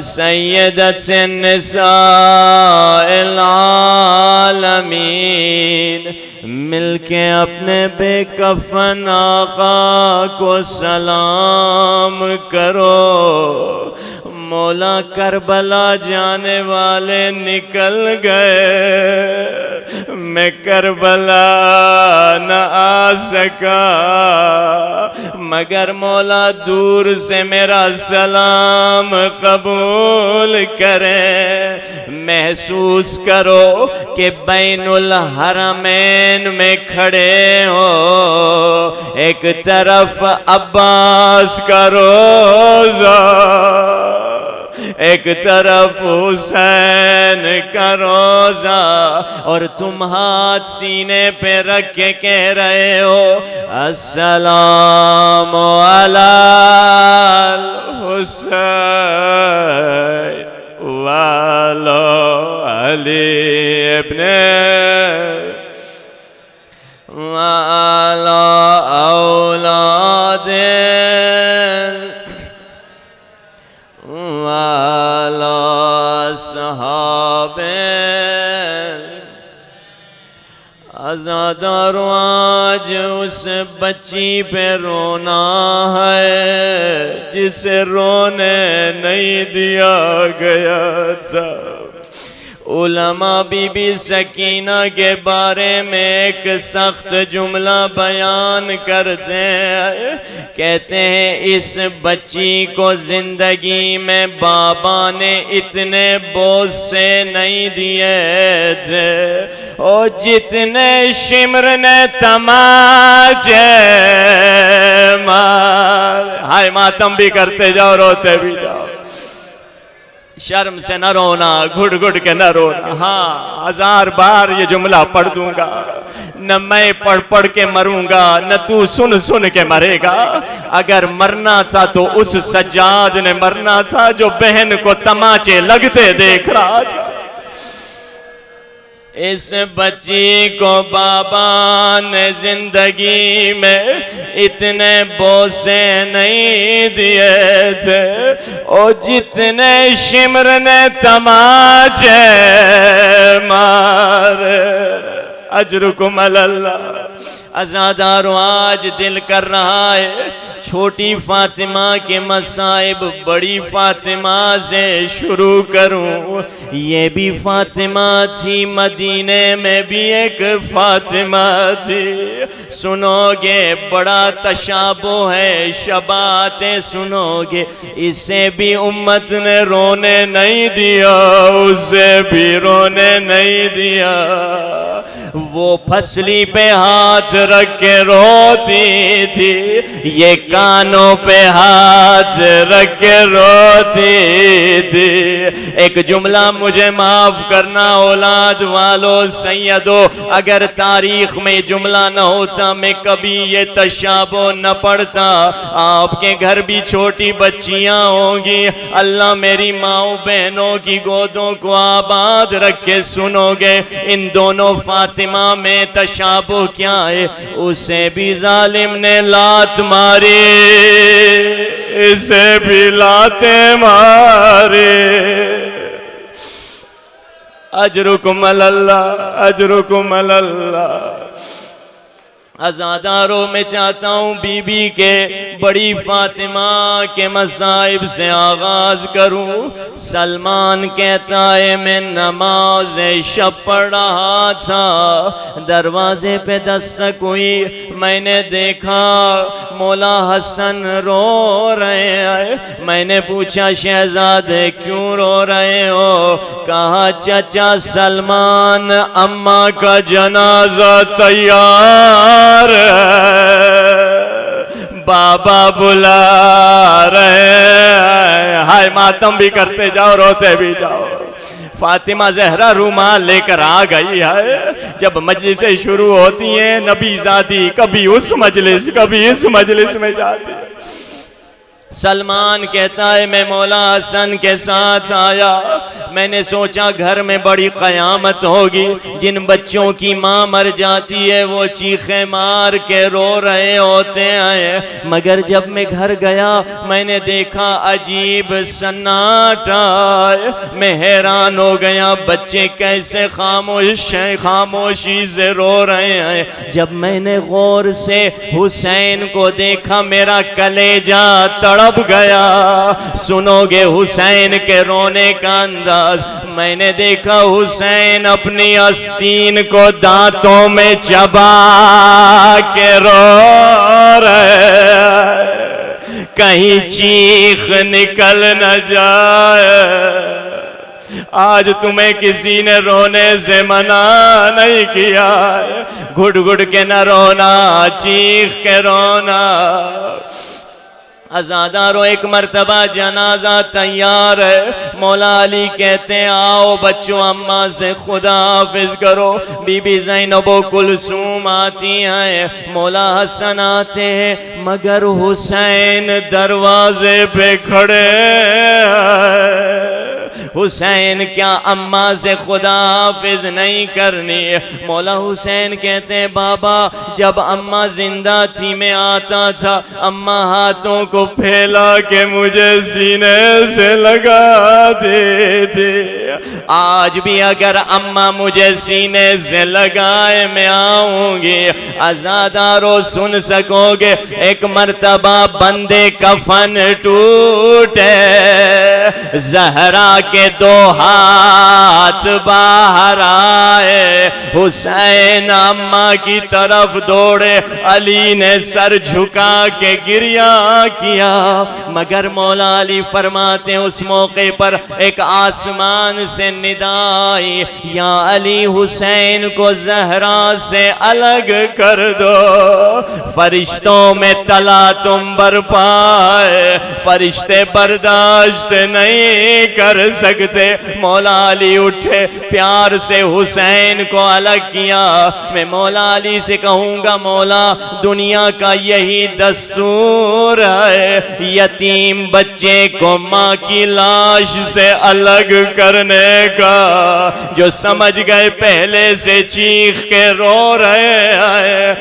Speaker 1: سیدۃ النساء العالمین۔ مل کے اپنے بے کفن آقا کو سلام کرو۔ مولا کربلا جانے والے نکل گئے، میں کربلا نہ آ سکا، مگر مولا دور سے میرا سلام قبول کرے۔ محسوس کرو کہ بین الحرمین میں کھڑے ہو، ایک طرف عباس کا روضہ، ایک طرف حسین کا روضہ، اور تم ہاتھ سینے پہ رکھ کے کہہ رہے ہو السلام علی الحسین وعلی علی ابن وعلی اولاد عزادارو، آج اس بچی پہ رونا ہے جسے رونے نہیں دیا گیا تھا۔ علماء بی بی سکینہ کے بارے میں ایک سخت جملہ بیان کرتے ہیں، کہتے ہیں اس بچی کو زندگی میں بابا نے اتنے بوجھ سے نہیں دیے تھے، اور جتنے شمر نے تماچے مار۔ ہائے ماتم بھی کرتے جاؤ، روتے بھی جاؤ، شرم سے نہ رونا، گھڑ گھڑ کے نہ رونا۔ ہاں 1000 بار یہ جملہ پڑھ دوں گا، نہ میں پڑھ پڑھ کے مروں گا، نہ تو سن سن کے مرے گا۔ اگر مرنا تھا تو اس سجاد نے مرنا تھا جو بہن کو تماچے لگتے دیکھ رہا تھا۔ اس بچی کو بابا نے زندگی میں اتنے بوسے نہیں دیے تھے، اور جتنے شمر نے تماچے مارے۔ اجرکم علی اللہ۔ عزادارو آج دل کر رہا ہے چھوٹی فاطمہ کے مصائب بڑی فاطمہ سے شروع کروں۔ یہ بھی فاطمہ تھی، مدینے میں بھی ایک فاطمہ تھی۔ سنو گے بڑا تشابہ ہے، شباتیں سنو گے، اسے بھی امت نے رونے نہیں دیا، اسے بھی رونے نہیں دیا۔ وہ پھسلی پہ ہاتھ رکھ کے روتی تھی، یہ کانوں پہ ہاتھ رکھ کے روتی تھی۔ ایک جملہ مجھے معاف کرنا اولاد والو سیدو، اگر تاریخ میں جملہ نہ ہوتا میں کبھی یہ تشابہ نہ پڑھتا۔ آپ کے گھر بھی چھوٹی بچیاں ہوں گی، اللہ میری ماؤں بہنوں کی گودوں کو آباد رکھ کے سنو گے، ان دونوں فاطمہ میں تشابہ کیا ہے؟ اسے بھی ظالم نے لات ماری، اسے بھی لاتیں ماری۔ اجرکم علی اللہ، اجرکم علی اللہ۔ عزاداروں میں چاہتا ہوں بی بی کے بڑی فاطمہ کے مصائب سے آغاز کروں۔ سلمان کہتا ہے میں نماز شب پڑھ رہا تھا، دروازے پہ دستک ہوئی، میں نے دیکھا مولا حسن رو رہے ہیں۔ میں نے پوچھا شہزادے کیوں رو رہے ہو؟ کہا چچا سلمان اماں کا جنازہ تیار، بابا بلا رہے۔ ہائے ماتم بھی کرتے جاؤ روتے بھی جاؤ۔ فاطمہ زہرا رومال لے کر آ گئی ہے۔ جب مجلسیں شروع ہوتی ہیں نبی زادی کبھی اس مجلس کبھی اس مجلس میں جاتی ہے۔ سلمان کہتا ہے میں مولا حسن کے ساتھ آیا، میں نے سوچا گھر میں بڑی قیامت ہوگی، جن بچوں کی ماں مر جاتی ہے وہ چیخیں مار کے رو رہے ہوتے ہیں، مگر جب میں گھر گیا میں نے دیکھا عجیب سناٹا ہے۔ میں حیران ہو گیا بچے کیسے خاموشی سے رو رہے ہیں۔ جب میں نے غور سے حسین کو دیکھا میرا کلیجہ تڑپ گیا۔ سنو گے حسین کے رونے کا انداز، میں نے دیکھا حسین اپنی آستین کو دانتوں میں چبا کے رو رہے، کہیں چیخ نکل نہ جائے۔ آج تمہیں کسی نے رونے سے منع نہیں کیا، گھٹ گھٹ کے نہ رونا، چیخ کے رونا۔ عزادارو ایک مرتبہ جنازہ تیار ہے، مولا علی کہتے ہیں آؤ بچوں اماں سے خدا حافظ کرو۔ بی بی زینب و کلثوم آتی ہیں، مولا حسن آتے ہیں، مگر حسین دروازے پہ کھڑے ہیں۔ حسین کیا اماں سے خدا حافظ نہیں کرنی؟ مولا حسین کہتے ہیں بابا جب اماں زندہ تھی میں آتا تھا، اماں ہاتھوں کو پھیلا کے مجھے سینے سے لگاتی تھی، آج بھی اگر اماں مجھے سینے سے لگائے میں آؤں گی۔ عزادارو سن سکو گے ایک مرتبہ بندے کفن ٹوٹے، زہرا کے دو ہاتھ باہر آئے، حسین اماں کی طرف دوڑے، علی نے سر جھکا کے گریہ کیا، مگر مولا علی فرماتے ہیں اس موقع پر ایک آسمان سے ندا آئی، یا علی حسین کو زہرا سے الگ کر دو۔ فرشتوں میں تلا تم برپائے، فرشتے برداشت نہیں کر سکتے۔ مولا علی اٹھے، پیار سے حسین کو الگ کیا۔ میں مولا علی سے کہوں گا مولا دنیا کا یہی دستور ہے، یتیم بچے کو ماں کی لاش سے الگ کرنے کا۔ جو سمجھ گئے پہلے سے چیخ کے رو رہے ہیں۔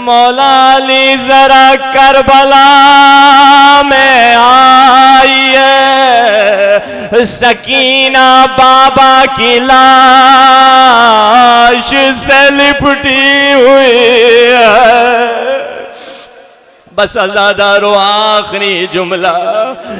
Speaker 1: مولا علی ذرا کربلا میں آئیے، سکینہ بابا کی لاش سے لپٹی ہوئی ہے۔ بس ازادارو آخری جملہ،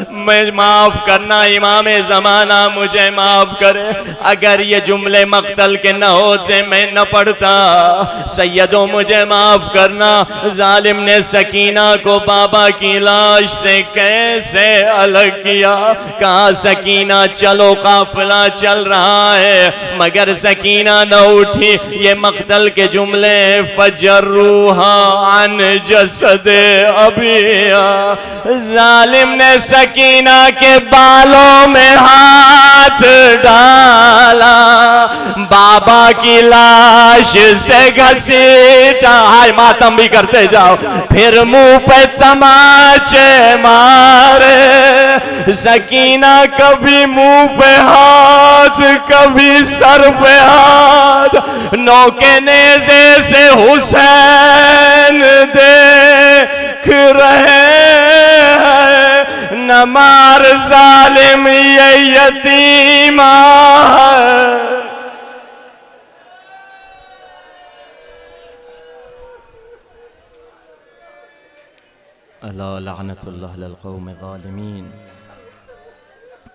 Speaker 1: میں معاف کرنا امام زمانہ مجھے معاف کرے، اگر یہ جملے مقتل کے نہ ہوتے میں نہ پڑھتا۔ سیدوں مجھے معاف کرنا، ظالم نے سکینہ کو بابا کی لاش سے کیسے الگ کیا۔ کہا سکینہ چلو قافلہ چل رہا ہے، مگر سکینہ نہ اٹھی۔ یہ مقتل کے جملے فجروہا عن جسد ابیا، ظالم نے سکینہ کے بالوں میں ہاتھ ڈالا، بابا کی لاش سے گھسیٹا۔ ہائے ماتم بھی کرتے جاؤ، پھر منہ پہ تماچے مارے۔ سکینہ کبھی منہ پہ ہاتھ، کبھی سر پہ ہاتھ، نوکے نیزے سے حسین دیکھ رہے ہیں، نہ مار ظالم یہ یتیمہ ہے۔ الا لعنت اللہ علی القوم الظالمین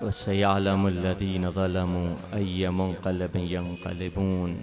Speaker 1: وسيعلم الذين ظلموا أي منقلب ينقلبون۔